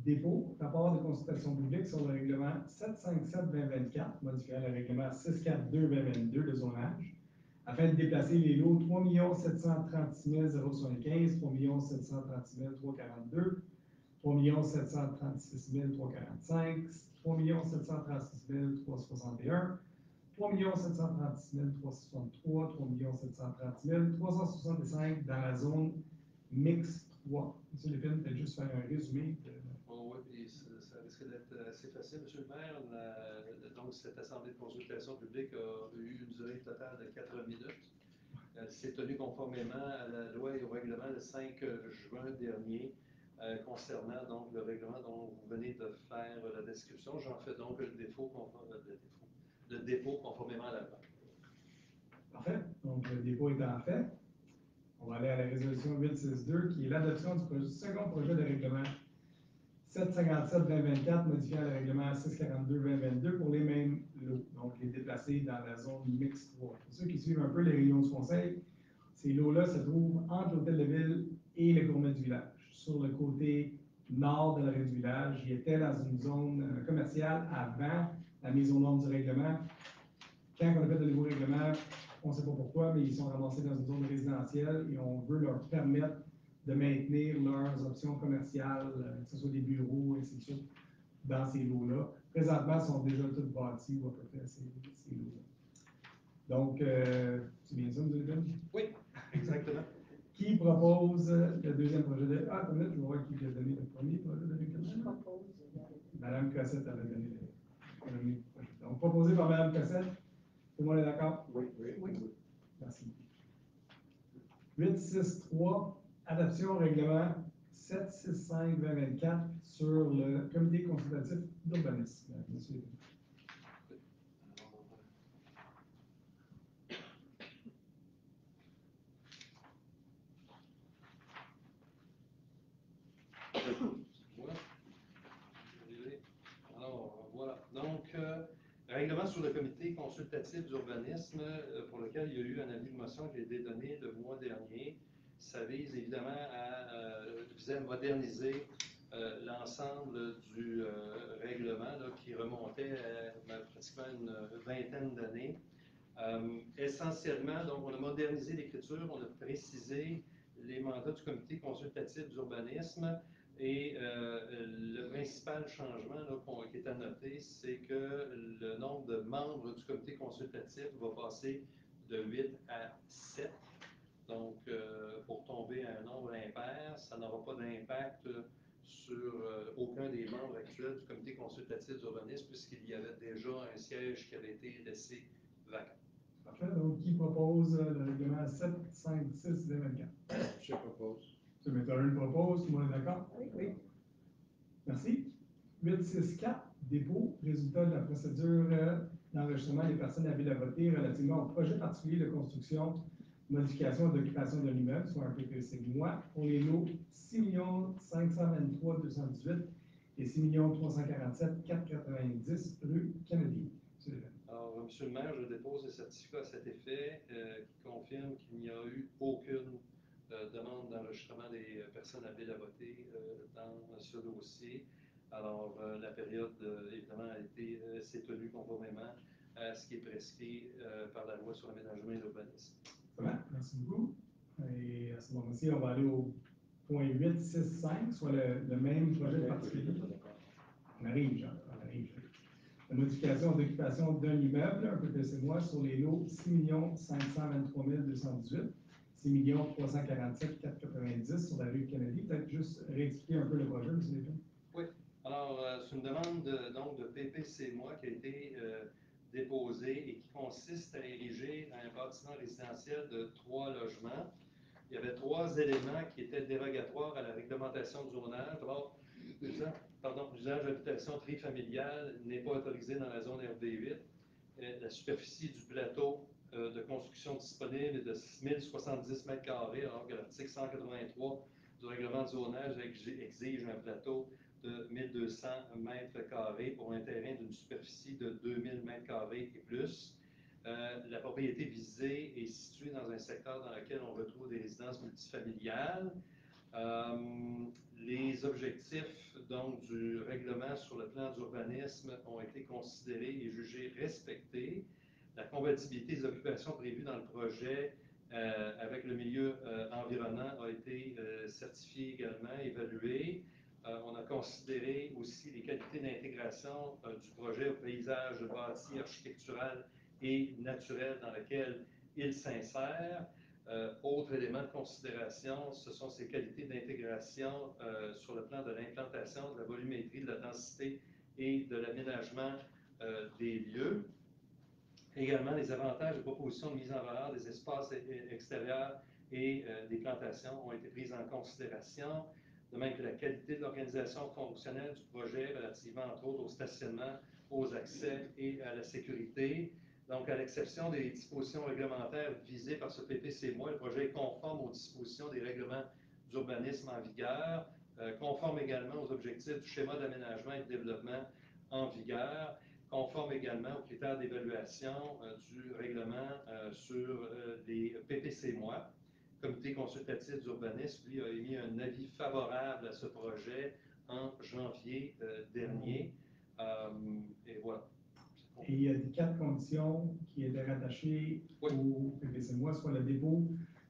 dépôt, rapport de consultation publique sur le règlement 757-2024, modifiant le règlement 642-2022 de zonage, afin de déplacer les lots 3 736 075, 3 736 342, 3 736 345, 3 736 361, 3 736 363, 3 730 365 dans la zone mix 3. M. Lépine, peut-être juste faire un résumé. Oui, puis ça risque d'être assez facile. Monsieur le maire, donc cette assemblée de consultation publique a eu une durée totale de 4 minutes. Elle s'est tenue conformément à la loi et au règlement le 5 juin dernier concernant donc le règlement dont vous venez de faire la description. J'en fais donc le dépôt conformément à la loi. Parfait. Donc, le dépôt étant fait, on va aller à la résolution 862 qui est l'adoption du second projet de règlement 757-2024 modifiant le règlement 642-2022 pour les mêmes lots, donc les déplacés dans la zone mixte 3. Pour ceux qui suivent un peu les réunions du conseil, ces lots-là se trouvent entre l'hôtel de ville et le gourmet du village. Sur le côté nord de l'arrêt du village, il était dans une zone commerciale avant la mise aux normes du règlement. Quand on a fait le nouveau règlement, on ne sait pas pourquoi, mais ils sont ramassés dans une zone résidentielle et on veut leur permettre de maintenir leurs options commerciales, que ce soit des bureaux, ainsi de suite, dans ces lots-là. Présentement, ils sont déjà tous bâtis ou à peu près ces lots-là. Donc, c'est bien ça, M. Lépine? Oui, exactement. Qui propose le deuxième projet de... Ah, attends, je vais voir qui a donné le premier projet de règlement. Je propose. Mme Cossette avait donné le premier projet. Donc, proposé par Mme Cossette. Tout le monde est d'accord? Oui. Merci. 863, adoption au règlement 765-2024 sur le comité consultatif d'urbanisme. Monsieur. Alors, voilà. Donc, règlement sur le comité consultatif d'urbanisme pour lequel il y a eu un avis de motion qui a été donné le mois dernier. Ça vise évidemment à moderniser l'ensemble du règlement là, qui remontait à pratiquement une vingtaine d'années. Essentiellement, donc, on a modernisé l'écriture, on a précisé les mandats du comité consultatif d'urbanisme et le principal changement là, qui est à noter, c'est que le nombre de membres du comité consultatif va passer de 8 à 7. Donc, pour tomber à un nombre impair, ça n'aura pas d'impact sur aucun des membres actuels du comité consultatif d'urbanisme puisqu'il y avait déjà un siège qui avait été laissé vacant. Parfait. Donc, qui propose le règlement 756-2024? Je propose. M. McCorrin propose. Tout le monde est d'accord? Oui. Merci. 864, dépôt, résultat de la procédure d'enregistrement des personnes habiles à voter relativement au projet particulier de construction, modification et d'occupation d'un immeuble, soit un PPC-moi, pour les lots 6 523 218 et 6 347 490 rue Kennedy. Alors, Monsieur le maire, je dépose le certificat à cet effet qui confirme qu'il n'y a eu aucune demande d'enregistrement des personnes habiles à voter dans ce dossier. Alors, la période, évidemment, s'est tenue conformément à ce qui est prescrit par la loi sur l'aménagement et l'urbanisme. Ça Merci beaucoup. Et à ce moment-ci, on va aller au point 865, soit le même projet particulier. On arrive, Jean, on arrive. La modification d'occupation d'un immeuble, un peu de c'est moi, sur les lots 6 523 218, 6 347 490 sur la rue Kennedy. Peut-être juste réexpliquer un peu le projet, M. Lépine. Oui. Alors, c'est une demande donc de PPC-moi qui a été déposée et qui consiste à ériger un bâtiment résidentiel de 3 logements. Il y avait 3 éléments qui étaient dérogatoires à la réglementation du zonage. D'abord, l'usage d'habitation trifamiliale n'est pas autorisé dans la zone RD8. La superficie du plateau de construction disponible est de 1070 m², alors que l'article 183 du règlement du zonage exige un plateau de 1200 m² pour un terrain d'une superficie de 2000 m² et plus. La propriété visée est située dans un secteur dans lequel on retrouve des résidences multifamiliales. Les objectifs donc, du règlement sur le plan d'urbanisme ont été considérés et jugés respectés. La compatibilité des occupations prévues dans le projet avec le milieu environnant a été certifiée également, évaluée. On a considéré aussi les qualités d'intégration du projet au paysage bâti, architectural et naturel dans lequel il s'insère. Autre élément de considération, ce sont ses qualités d'intégration sur le plan de l'implantation, de la volumétrie, de la densité et de l'aménagement des lieux. Également, les avantages et propositions de mise en valeur des espaces extérieurs et des plantations ont été prises en considération, de même que la qualité de l'organisation fonctionnelle du projet relativement, entre autres, au stationnement, aux accès et à la sécurité. Donc, à l'exception des dispositions réglementaires visées par ce PPC-moi, le projet est conforme aux dispositions des règlements d'urbanisme en vigueur, conforme également aux objectifs du schéma d'aménagement et de développement en vigueur, conforme également aux critères d'évaluation du règlement sur les PPC-moi. Le comité consultatif d'urbanisme, lui, a émis un avis favorable à ce projet en janvier dernier. Et voilà. Et il y a 4 conditions qui étaient rattachées au PPC-moi, soit le dépôt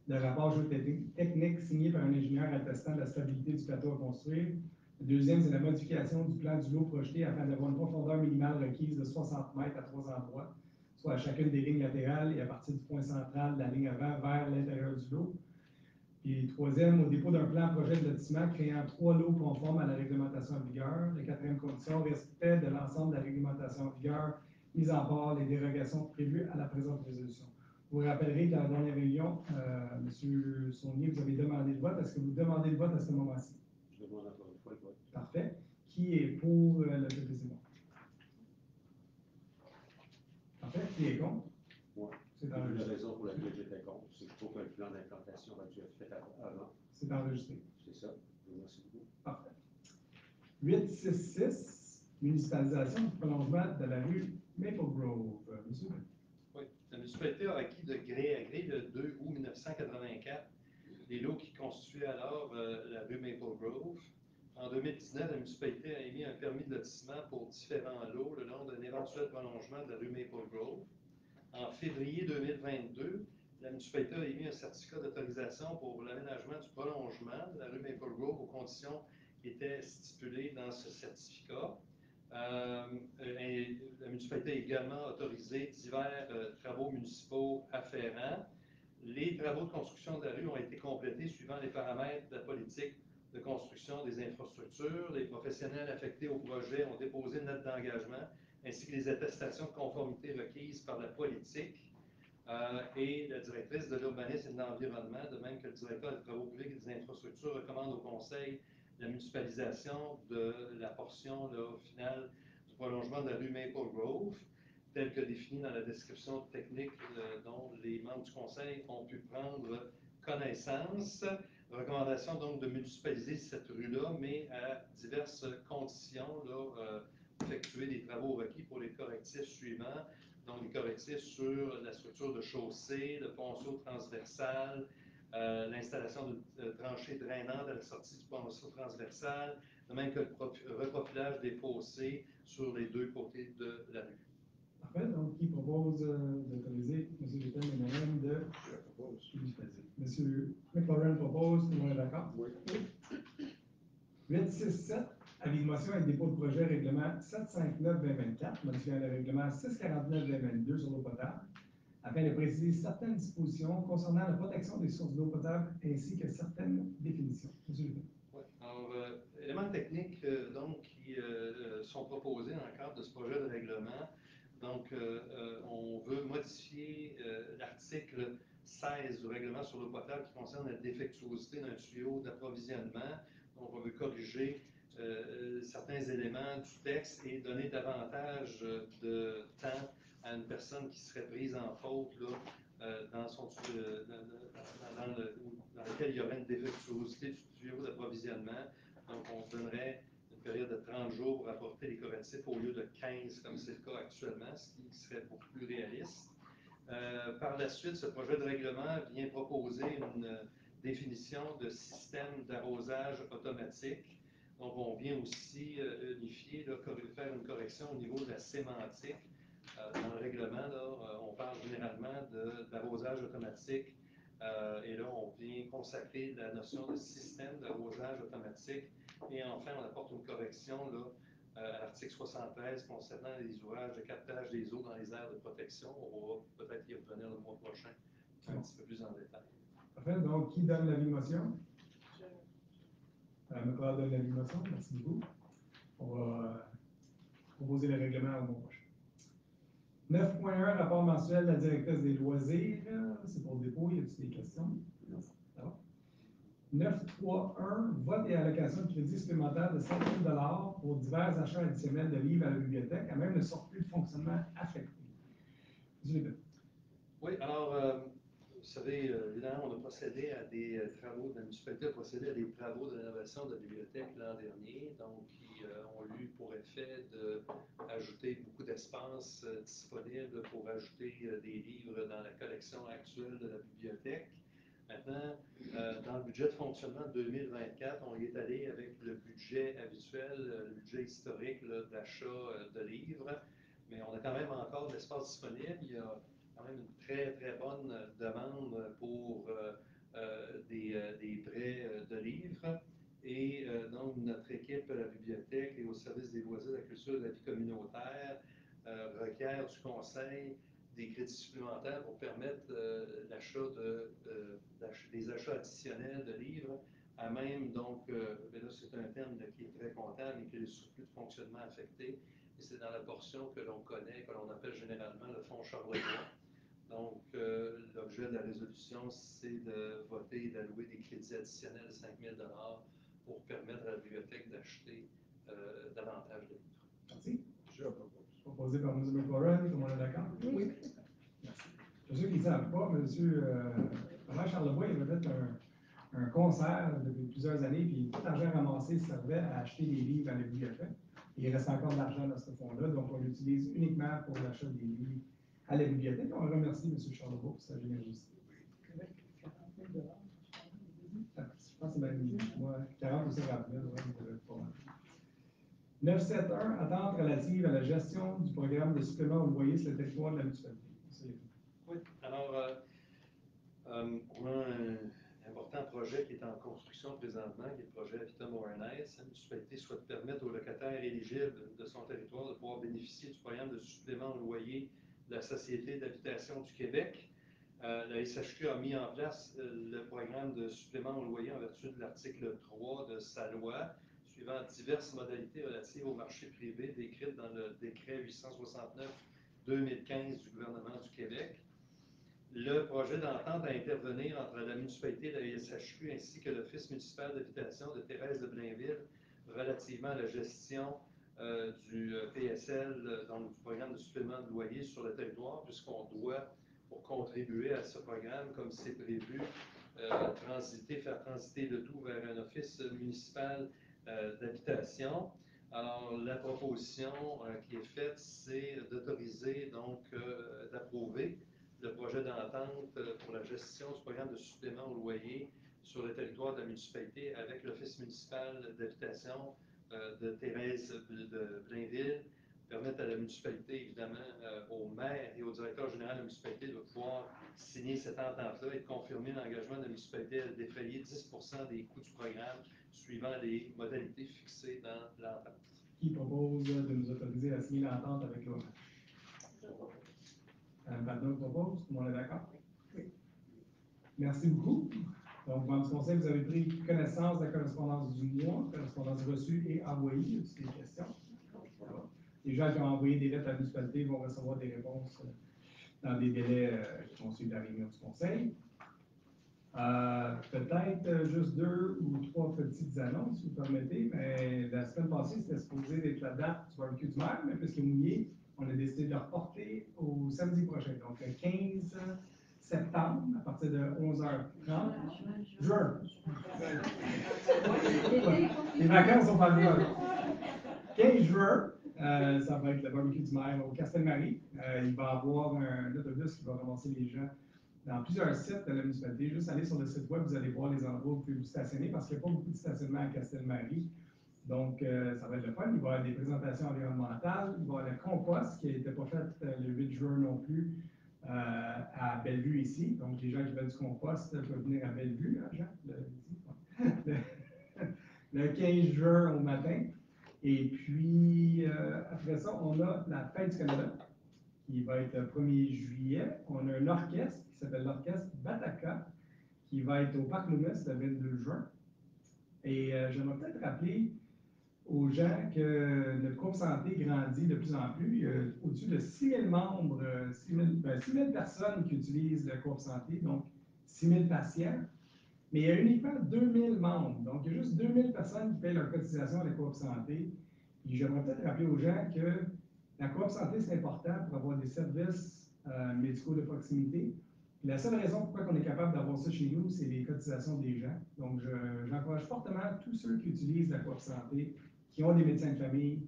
de rapport géotechnique signé par un ingénieur attestant de la stabilité du plateau à construire. Le deuxième, c'est la modification du plan du lot projeté afin d'avoir une profondeur minimale requise de 60 mètres à 3 endroits, soit à chacune des lignes latérales et à partir du point central de la ligne avant vers l'intérieur du lot. Et troisième, au dépôt d'un plan projet de lotissement créant 3 lots conformes à la réglementation en vigueur. La quatrième condition, respect de l'ensemble de la réglementation en vigueur, mise en part les dérogations prévues à la présente résolution. Vous vous rappellerez que dans la dernière réunion, M. Saunier, vous avez demandé le vote. Est-ce que vous demandez le vote à ce moment-ci? Je demande encore une fois le vote. Parfait. Qui est pour le PPC-moi? Parfait. Qui est contre? Moi. C'est La enregistré. raison pour laquelle j'étais contre, c'est qu'il faut que le plan d'implantation va être fait avant. C'est enregistré. C'est ça. Merci beaucoup. Parfait. 866, municipalisation du prolongement de la rue Maple Grove. Monsieur? Oui, la municipalité a acquis de gré à gré le 2 août 1984 les lots qui constituaient alors la rue Maple Grove. En 2019, la municipalité a émis un permis de lotissement pour différents lots le long d'un éventuel prolongement de la rue Maple Grove. En février 2022, la municipalité a émis un certificat d'autorisation pour l'aménagement du prolongement de la rue Maple Grove aux conditions qui étaient stipulées dans ce certificat. La municipalité a également autorisé divers travaux municipaux afférents. Les travaux de construction de la rue ont été complétés suivant les paramètres de la politique de construction des infrastructures. Les professionnels affectés au projet ont déposé une note d'engagement ainsi que les attestations de conformité requises par la politique. Et la directrice de l'urbanisme et de l'environnement, de même que le directeur des travaux publics et des infrastructures, recommande au Conseil la municipalisation de la portion finale du prolongement de la rue Maple Grove, telle que définie dans la description technique dont les membres du Conseil ont pu prendre connaissance. Recommandation donc de municipaliser cette rue-là, mais à diverses conditions, effectuer des travaux requis pour les correctifs suivants. Donc, les correctifs sur la structure de chaussée, le ponceau transversal, l'installation de tranchées drainantes à la sortie du ponceau transversal, de même que le reprofilage des fossés sur les 2 côtés de la rue. Parfait. Donc, qui propose d'autoriser M. Dutel et Mme de Je propose. M. McLaurin propose, tout le monde est d'accord? Oui. 867, avis de motion et dépôt de projet règlement 759-2024, modifiant le règlement 649-2022 sur l'eau potable, afin de préciser certaines dispositions concernant la protection des sources d'eau potable ainsi que certaines définitions. Monsieur Dutel. Oui. Alors, éléments techniques donc, qui sont proposés dans le cadre de ce projet de règlement. Donc, on veut modifier l'article 16 du règlement sur l'eau potable qui concerne la défectuosité d'un tuyau d'approvisionnement. Donc, on veut corriger certains éléments du texte et donner davantage de temps à une personne qui serait prise en faute là, dans lequel il y aurait une défectuosité du tuyau d'approvisionnement. Donc, on donnerait une période de 30 jours pour apporter les correctifs au lieu de 15, comme c'est le cas actuellement, ce qui serait beaucoup plus réaliste. Par la suite, ce projet de règlement vient proposer une définition de système d'arrosage automatique. Donc, on vient aussi unifier, là, faire une correction au niveau de la sémantique. Dans le règlement, là, on parle généralement d'arrosage automatique. Et là, on vient consacrer la notion de système d'arrosage automatique. Et enfin, on apporte une correction là, à l'article 73 concernant les ouvrages de captage des eaux dans les aires de protection. On va peut-être y revenir le mois prochain, un petit peu plus en détail. Parfait. Donc, qui donne l'avis de motion? Je- Mme McLeod donne l'avis de motion. Merci beaucoup. On va proposer le règlement au mois prochain. 9.1, rapport mensuel de la directrice des loisirs. C'est pour dépôt. Y a-t-il des questions? Non. 9.3.1, vote et allocation de crédit supplémentaire de 5 000 pour divers achats additionnels de livres à la bibliothèque, à même le surplus de fonctionnement affecté. Oui, alors, vous savez, évidemment, on a procédé à des travaux, la municipalité a procédé à des travaux de rénovation de la bibliothèque l'an dernier, donc qui ont eu pour effet d'ajouter beaucoup d'espace disponible pour ajouter des livres dans la collection actuelle de la bibliothèque. Maintenant, dans le budget de fonctionnement 2024, on y est allé avec le budget habituel, le budget historique d'achat de livres, mais on a quand même encore de l'espace disponible. Il y a quand même une très, très bonne demande pour des prêts de livres. Et donc, notre équipe à la bibliothèque et au service des loisirs, de la culture et de la vie communautaire requiert du conseil des crédits supplémentaires pour permettre l'achat des achats additionnels de livres à même, donc, là c'est un terme qui est très comptable et qui est le surplus de fonctionnement affecté. Et c'est dans la portion que l'on connaît, que l'on appelle généralement le fonds Charlevoix. Donc, l'objet de la résolution, c'est de voter et d'allouer des crédits additionnels de 5 000 pour permettre à la bibliothèque d'acheter davantage de livres. Merci. Je propose. Proposé par M. McLaurin, tout le monde est d'accord? Oui. Merci. Pour ceux qui ne savent pas, M. Robert Charlevoix, il avait fait un concert depuis plusieurs années, puis tout l'argent ramassé servait à acheter des livres à la bibliothèque. Et il reste encore de l'argent dans ce fonds-là, donc on l'utilise uniquement pour l'achat des livres à la bibliothèque. On remercie M. Charlevoix pour sa générosité. Avec 40 000 Je pense que c'est même moi, 40 ou 50 000, ouais, ça doit être pas mal. 971, attente relative à la gestion du programme de supplément au loyer sur le territoire de la municipalité. Oui, alors, on a un important projet qui est en construction présentement, qui est le projet Habitat Montréal-Est. La municipalité souhaite permettre aux locataires éligibles de son territoire de pouvoir bénéficier du programme de supplément au loyer de la Société d'habitation du Québec. La SHQ a mis en place le programme de supplément au loyer en vertu de l'article 3 de sa loi, suivant diverses modalités relatives au marché privé décrites dans le décret 869-2015 du gouvernement du Québec. Le projet d'entente à intervenir entre la municipalité et la SHQ ainsi que l'Office municipal d'habitation de Thérèse de Blainville relativement à la gestion du PSL, donc du programme de supplément de loyer sur le territoire, puisqu'on doit, pour contribuer à ce programme, comme c'est prévu, faire transiter le tout vers un office municipal d'habitation. Alors, la proposition qui est faite, c'est d'autoriser, donc, d'approuver le projet d'entente pour la gestion du programme de supplément au loyer sur le territoire de la municipalité avec l'Office municipal d'habitation de Thérèse de Blainville permettre à la municipalité, évidemment, au maire et au directeur général de la municipalité de pouvoir signer cette entente-là et de confirmer l'engagement de la municipalité à défrayer 10% des coûts du programme suivant les modalités fixées dans l'entente. Qui propose de nous autoriser à signer l'entente avec l'OMA? Mme Paldon propose, tout le monde est d'accord? Oui. Merci beaucoup. Donc, membre du conseil, vous avez pris connaissance de la correspondance du mois, correspondance reçue et envoyée. Y a-t-il des questions? Les gens qui ont envoyé des lettres à la municipalité vont recevoir des réponses dans des délais qui vont suivre la réunion du conseil. Peut-être juste 2 ou 3 petites annonces, si vous permettez. Mais la semaine passée, c'était supposé être la date du barbecue du maire, mais puisqu'il est mouillé, on a décidé de le reporter au samedi prochain, donc le 15 septembre, à partir de 11h30. Juin. Les vacances sont pas là. 15 juin, ça va être le barbecue du maire au Castelmarie. Il va y avoir un autobus qui va ramasser les gens dans plusieurs sites de la municipalité. Juste aller sur le site web, vous allez voir les endroits où vous pouvez vous stationner parce qu'il n'y a pas beaucoup de stationnement à Castelmarie. Donc, ça va être le fun. Il va y avoir des présentations environnementales. Il va y avoir le compost qui n'était pas fait le 8 juin non plus à Bellevue ici. Donc, les gens qui veulent du compost peuvent venir à Bellevue, hein, Jean? Le 15 juin au matin. Et puis, après ça, on a la Fête du Canada qui va être le 1er juillet. On a un orchestre qui s'appelle l'orchestre Bataka qui va être au Parc Loomis le 22 juin. Et j'aimerais peut-être rappeler aux gens que notre groupe santé grandit de plus en plus. Il y a au-dessus de 6 000 membres, 6 000 personnes qui utilisent le groupe santé, donc 6 000 patients. Mais il y a uniquement 2 000 membres. Donc, il y a juste 2 000 personnes qui payent leur cotisation à la coop santé. Et j'aimerais peut-être rappeler aux gens que la coop santé, c'est important pour avoir des services médicaux de proximité. Et la seule raison pourquoi on est capable d'avoir ça chez nous, c'est les cotisations des gens. Donc, j'encourage fortement tous ceux qui utilisent la coop santé, qui ont des médecins de famille,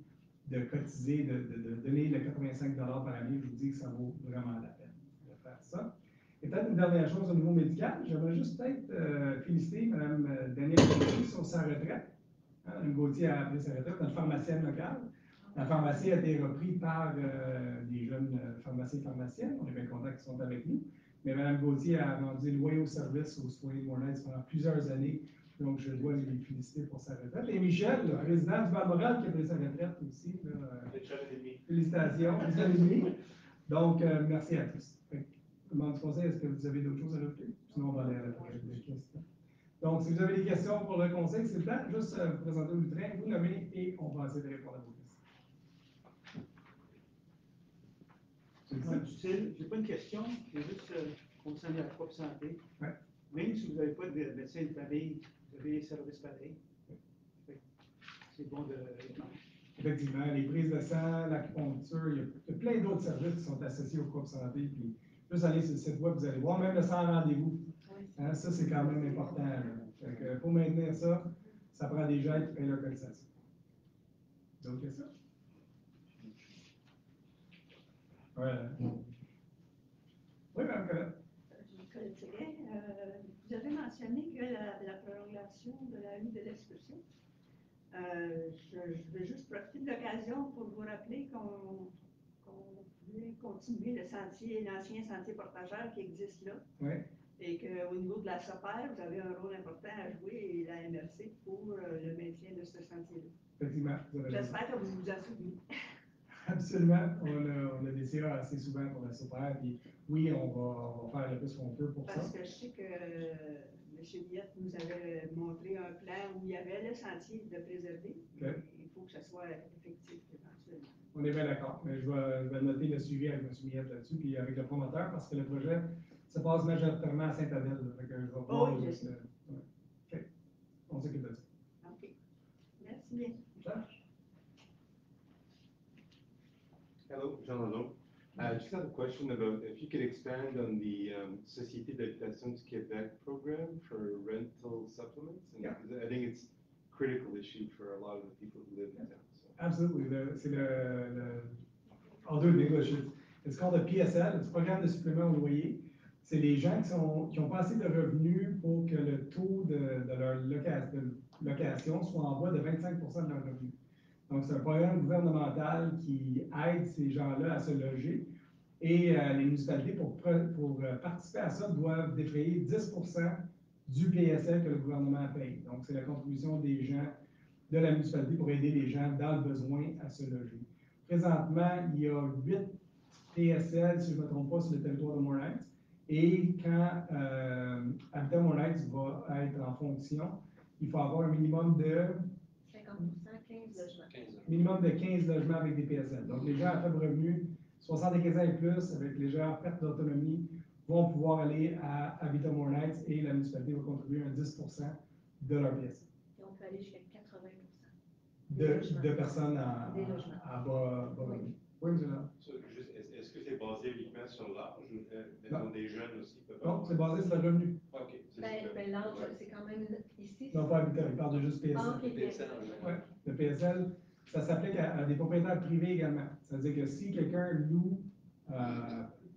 de cotiser, de donner le 85 $ par année. Je vous dis que ça vaut vraiment la peine de faire ça. Et peut-être une dernière chose au niveau médical, j'aimerais juste peut-être féliciter Mme Danielle Gauthier sur sa retraite. Hein, Mme Gauthier a pris sa retraite, notre pharmacienne locale. La pharmacie a été reprise par des jeunes pharmaciens et pharmaciennes. On est bien contents qu'ils sont avec nous. Mais Mme Gauthier a rendu loyaux service aux citoyens de Morlaix pendant plusieurs années. Donc, je dois les féliciter pour sa retraite. Et Michel, le président du Balmoral, qui a pris sa retraite aussi. Félicitations. Donc, merci à tous. Membre du conseil, est-ce que vous avez d'autres choses à rajouter? Sinon, on va aller à la prochaine question. Donc, si vous avez des questions pour le conseil, c'est le temps. Juste vous présenter au train, vous nommer et on va essayer de répondre à vos questions. Je n'ai pas une question, c'est juste concernant la propre santé. Ouais. Même si vous n'avez pas de médecin de famille, vous avez des services pareils. C'est bon de répondre. Effectivement, les prises de sang, l'acupuncture, il y a plein d'autres services qui sont associés au propre santé. Puis, juste aller sur le site web, vous allez voir, même le sang rendez-vous. Hein, ça, c'est quand même important. Pour maintenir ça, ça prend des gens qui payent leur cotisation. D'autres questions? Voilà. Oui, Mme Colette. Vous avez mentionné que la prolongation de la rue de l'excursion, je vais juste profiter de l'occasion pour vous rappeler qu'on voulait continuer l'ancien sentier portageur qui existe là. Oui. Et qu'au niveau de la SOPER, vous avez un rôle important à jouer et la MRC pour le maintien de ce sentier-là. Effectivement. J'espère que vous vous en souvenez. Absolument. On a des CA assez souvent pour la SOPER. Puis oui, on va faire le plus qu'on peut pour ça. Parce que je sais que M. Biette nous avait montré un plan où il y avait le sentier de préserver. Okay. Il faut que ça soit effectif éventuellement. On est bien d'accord. Mais je vais noter le suivi avec M. Miette là-dessus, puis avec le promoteur, parce que le projet se passe majoritairement à Saint-Adèle. Donc, je vais voir. Oui, je sais. OK. On s'occupe de ça. OK. Merci bien. Serge? Hello, Jean Lalo. I just have a question about if you could expand on the Société d'Habitation du Québec program for rental supplements. And Yeah. I think it's a critical issue for a lot of the people who live in town. So. Absolutely. I'll do it in English. It's called the PSL, le programme de supplément au loyer. C'est les gens qui ont pas assez de revenus pour que le taux de leur location soit en bas de 25% de leur revenu. Donc, c'est un programme gouvernemental qui aide ces gens-là à se loger. Et les municipalités, pour participer à ça, doivent défrayer 10% du PSL que le gouvernement paye. Donc, c'est la contribution des gens de la municipalité pour aider les gens dans le besoin à se loger. Présentement, il y a 8 PSL, si je ne me trompe pas, sur le territoire de Montréal. Et quand Habitat Montréal va être en fonction, il faut avoir un minimum de 50%, 15 logements. 15 heures. minimum de 15 logements avec des PSL. Donc, les gens à faible revenu, 75 ans et plus, avec les gens en perte d'autonomie, vont pouvoir aller à Habitat Montréal et la municipalité va contribuer un 10% de leur PSL. Et on peut aller jusqu'à 80%. De personnes Des logements. à bas revenu. Oui, monsieur Lard. Est-ce que c'est basé uniquement sur l'âge ou mettons des jeunes aussi peuvent Non, avoir- c'est basé sur le revenu. OK. Ben, l'âge, c'est quand même ici. Non, pas Habitat, il parle de juste PSL. Ah, ok, PSL. Ouais. Le PSL, ça s'applique à des propriétaires privés également. C'est-à-dire que si quelqu'un loue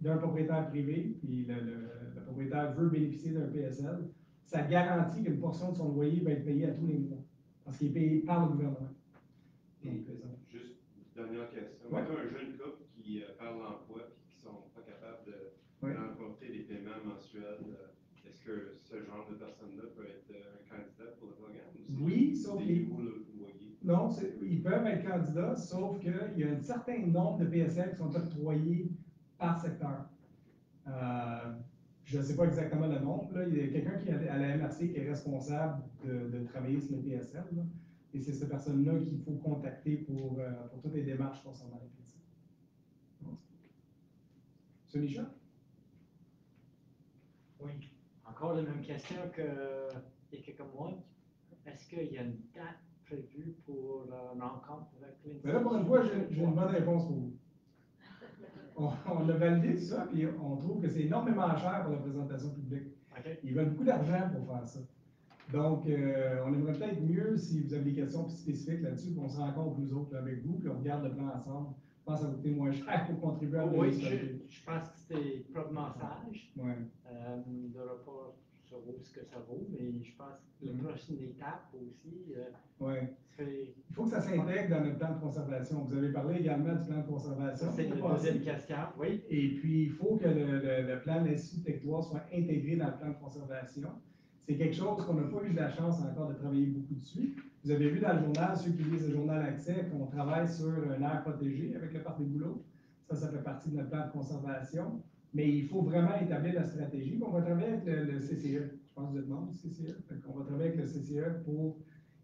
d'un propriétaire privé, puis le propriétaire veut bénéficier d'un PSL, ça garantit qu'une portion de son loyer va être payée à tous les mois. Parce qu'il est payé par le gouvernement. Et Donc, juste une dernière question. Ouais. Mettons un jeune couple qui perd l'emploi et qui ne sont pas capables de Ouais. remporter des paiements mensuels, est-ce que ce genre de personne-là peut être un candidat pour le programme? Ou c'est Oui, juste sauf des qu'il- nouveaux loyers? Non, ils peuvent être candidats, sauf qu'il y a un certain nombre de PSL qui sont octroyés par secteur. Je ne sais pas exactement le nombre. Là. Il y a quelqu'un qui est à la MRC qui est responsable de travailler sur les PSL. Là. Et c'est cette personne-là qu'il faut contacter pour toutes les démarches concernant les PSL. Monsieur Michel? Oui. Encore la même question qu'il y a quelques mois. Est-ce qu'il y a une date prévue pour une rencontre avec l'Institut? Mais là, pour une fois, j'ai une bonne réponse pour vous. On a validé ça, puis on trouve que c'est énormément cher pour la présentation publique. OK. Ils veulent beaucoup d'argent pour faire ça. Donc, on aimerait peut-être mieux, si vous avez des questions plus spécifiques là-dessus, qu'on se rencontre nous autres là, avec vous, puis on regarde le plan ensemble. Je pense que ça va coûter moins cher pour contribuer Oui, ça. je pense que c'était probablement sage Ouais. de rapport sur ce que ça vaut, mais je pense que la prochaine étape aussi, Ouais. c'est... Il faut que ça s'intègre dans notre plan de conservation. Vous avez parlé également du plan de conservation. Ça, c'est Vous la pensez? deuxième question, oui. Et puis, il faut que le plan de l'Institut Territoire soit intégré dans le plan de conservation. C'est quelque chose qu'on n'a pas eu de la chance encore de travailler beaucoup dessus. Vous avez vu dans le journal, ceux qui lisent le journal Accès, qu'on travaille sur un aire protégé avec le parc des Bouleaux. Ça fait partie de notre plan de conservation. Mais il faut vraiment établir la stratégie. On va travailler avec le CCE. Je pense que vous êtes membre du CCE. On va travailler avec le CCE pour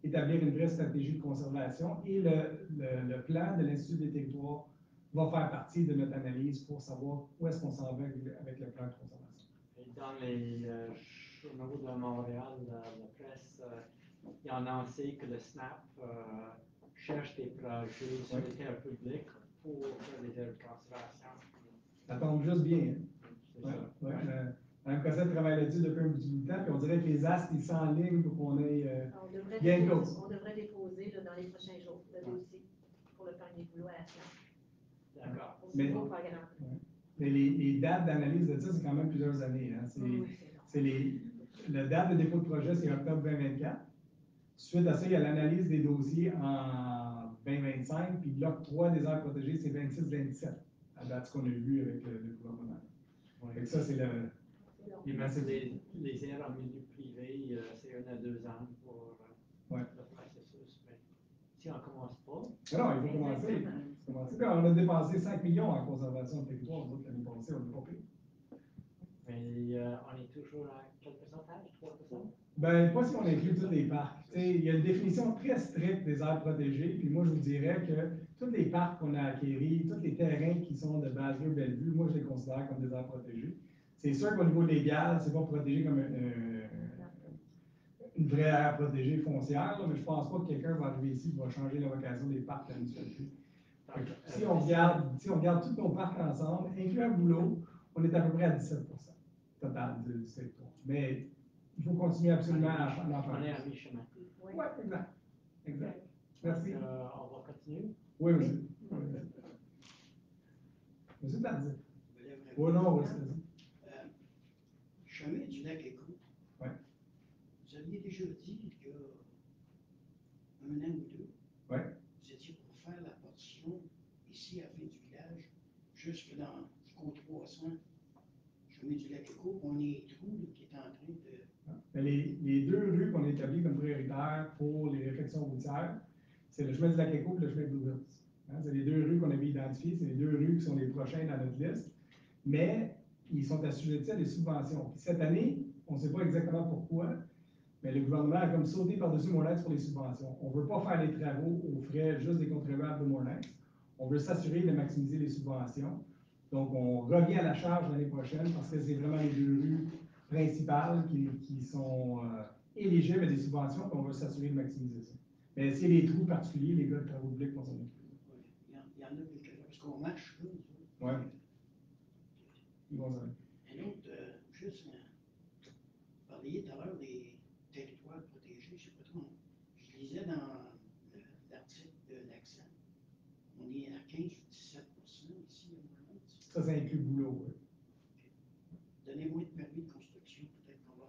établir une vraie stratégie de conservation. Et le plan de l'Institut des territoires va faire partie de notre analyse pour savoir où est-ce qu'on s'en va avec le plan de conservation. Et dans les journaux de Montréal, la presse, ils ont annoncé que le SNAP cherche des projets sur les terres publiques pour faire des aires de conservation. Ça tombe juste bien. Hein? C'est Ouais, ça. ouais. Mme Cossette travaille là-dessus depuis un petit bout de temps, puis on dirait que les astres, ils s'enlignent pour qu'on ait bien de cause. On devrait déposer là, dans les prochains jours le dossier pour le parc des Bouleaux à la science. D'accord. Mais- Au programme. Mais les dates d'analyse de ça, c'est quand même plusieurs années. Hein? La date de dépôt de projet, c'est octobre 2024. Suite à ça, il y a l'analyse des dossiers en 2025, puis l'octroi des aires protégées, c'est 26-27, à date qu'on a vu avec le gouvernement. Oui. Fait que ça, c'est le. Et même les aires en milieu privé, c'est 1 à 2 ans pour Ouais. le processus. Mais si on ne commence pas, Non, il faut commencer. Puis on a dépensé 5 millions en conservation de territoire, nous autres, l'année passée, on n'a pas pris. mais on est toujours à quel pourcentage? 3%? Ben, pas si on inclut tous les parcs. T'sais, il y a une définition très stricte des aires protégées, puis moi, je vous dirais que tous les parcs qu'on a acquéris, tous les terrains qui sont de Basler-Bellevue, moi, je les considère comme des aires protégées. C'est sûr qu'au niveau légal, c'est pas protégé comme une vraie aire protégée foncière, là, mais je pense pas que quelqu'un va arriver ici et va changer la vocation des parcs de la municipalité. Fait que si on regarde tous nos parcs ensemble, incluant Boulot, on est à peu près à 17% total du territoire. Mais il faut continuer absolument à en On est faire. à mi-chemin. Oui. Oui, exact. Exact. Merci. Donc, on va continuer. Oui, monsieur. Monsieur Tardif. Oh non, oui, c'est Chemin du lac Écho. Ouais. Vous aviez déjà dit il y a 1 an ou 2. Ouais. Vous étiez pour jusque jusqu'au 300, chemin du Lac-Éco, on est trou là, qui est en train de... Mais les deux rues qu'on a établies comme prioritaires pour les réflexions routières, c'est le chemin du Lac-Éco et le chemin de Blue Hills. Hein, c'est les deux rues qu'on avait identifiées, c'est les deux rues qui sont les prochaines dans notre liste, mais ils sont assujettis à des subventions. Puis cette année, on ne sait pas exactement pourquoi, mais le gouvernement a comme sauté par-dessus Mornex pour les subventions. On ne veut pas faire les travaux aux frais juste des contribuables de Mornex. On veut s'assurer de maximiser les subventions. Donc, on revient à la charge l'année prochaine parce que c'est vraiment les deux rues principales qui sont éligibles à des subventions, puis on veut s'assurer de maximiser ça. Mais s'il y a des trous particuliers, les gars de travaux publics vont s'en occuper. Il y en a quelques-uns, parce qu'on marche là. Oui. Ils vont s'en occuper. Un autre, juste, vous parliez tout à l'heure des territoires protégés, je ne sais pas trop. Je lisais dans l'article de l'Accent, on est à 15 ou 17 ici à Montréal. Ça inclut le boulot, oui. Donnez-moi de permis de construction, peut-être qu'on va.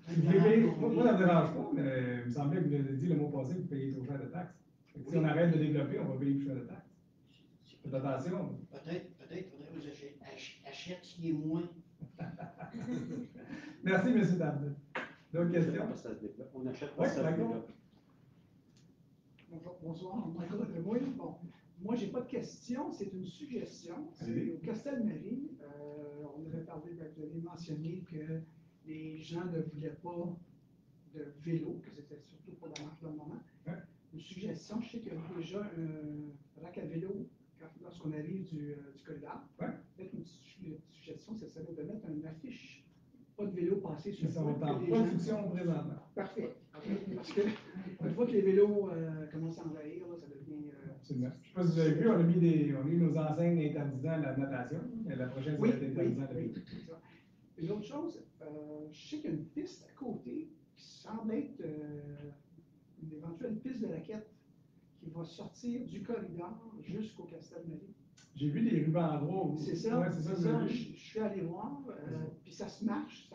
Moi, ça ne me dérange pas, mais il me semblait que vous avez dit le mois passé que vous payez trop cher de taxes. Si on arrête de développer, on va payer plus cher de taxes. Faites attention. Peut-être, faudrait que vous achetiez moins. Merci, M. Tardif. D'autres questions? On achète Oui, pas ça. d'accord. Bonsoir, Michael Debouy. Bon, moi, j'ai pas de question, c'est une suggestion. C'est au Castelmarie. On avait parlé, vous avez mentionné que les gens ne voulaient pas de vélo, que c'était surtout pour la marche dans le moment. Ouais. Une suggestion, je sais qu'il y a déjà un rack à vélo lorsqu'on arrive du corridor. Ouais. Peut-être une suggestion, ça serait de mettre une affiche. Pas de vélo passé sur Ils sont en que les gens- production présentement. Parfait. Parce que une fois que les vélos commencent à envahir, là, ça devient. Absolument. Je ne sais pas si vous avez vu, on a eu nos enseignes interdisant la natation. Et la prochaine, ça va être interdisant la vélo. Une autre chose, je sais qu'il y a une piste à côté qui semble être une éventuelle piste de raquette qui va sortir du corridor jusqu'au Castelmarie. J'ai vu des rubans droits aussi. C'est ça, Ouais, c'est ça que vous avez vu. Je suis allé voir, puis ça se marche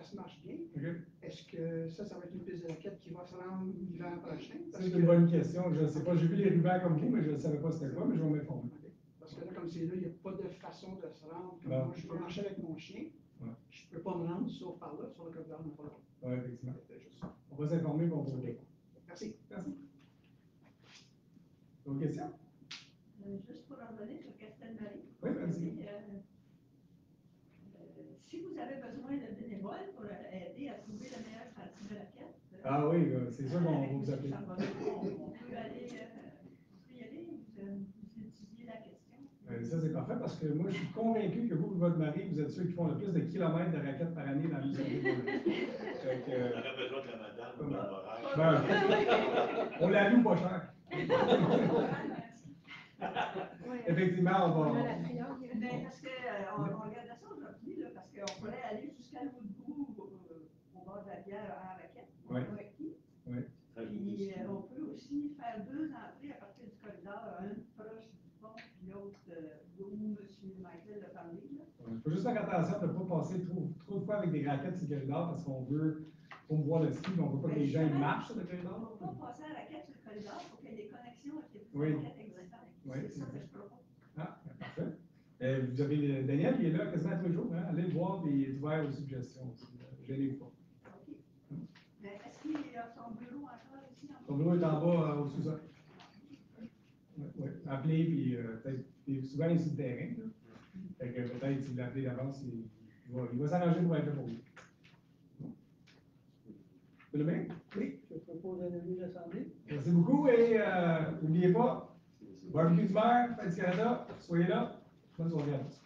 bien. Okay. Est-ce que ça va être une piste de raquette qui va se rendre l'hiver prochain? C'est une bonne question. Je ne sais pas. J'ai vu les rubans comme vous, mais je ne savais pas c'était quoi, mais je vais m'informer. Parce que là, comme c'est là, il n'y a pas de façon de se rendre. Comme Non. moi, je peux marcher avec mon chien. Ouais. Je ne peux pas me rendre sauf par là, sur le corridor, non pas là. Oui, effectivement. On va s'informer pour vous. Merci. Merci. D'autres questions? Juste pour en revenir sur Castelmarie. Oui, merci. Si vous avez besoin de bénévoles pour aider à trouver le meilleur sentier de raquette. Ah oui, c'est sûr qu'on va vous appeler. On peut aller, vous y aller, vous étudier la question. Ça, c'est parfait parce que moi, je suis convaincu que vous et votre mari, vous êtes ceux qui font le plus de kilomètres de raquettes par année dans le musée. On aurait besoin de la madame on la loue pas cher. Effectivement, on va. Mais parce qu'on regardait ça aujourd'hui, là, parce qu'on pourrait aller jusqu'à l'autre bout, au bord de la rivière en raquette, Oui. avec qui. Oui. Puis on peut aussi faire deux entrées à partir du corridor, une proche du pont, puis l'autre où M. Michael a parlé. Il faut juste faire attention de ne pas passer trop de fois avec des raquettes sur le corridor parce qu'on veut promouvoir le ski, mais on ne veut pas que les gens marchent sur le corridor. On ne peut pas passer à raquette sur le corridor pour qu'il y ait des connexions avec les Oui. raquettes existantes. Oui, C'est ça que je propose. Ah, parfait. Vous avez Daniel, il est là quasiment tous les jours. Hein? Allez le voir, puis il est ouvert aux suggestions aussi. Gênez-vous pas. OK. Mais est-ce qu'il y a son bureau encore ici? Son bureau est en bas au sous-sol. Oui. Appelez, puis peut-être. Puis souvent, il est sur le terrain. Là. Fait que peut-être, si vous l'appelez d'avance, il va s'arranger pour être là pour vous. C'est le même? Oui, je propose un avis de l'Assemblée. Merci beaucoup et n'oubliez pas, barbecue du maire, Fête du Canada, soyez là. Bonne soirée à tous.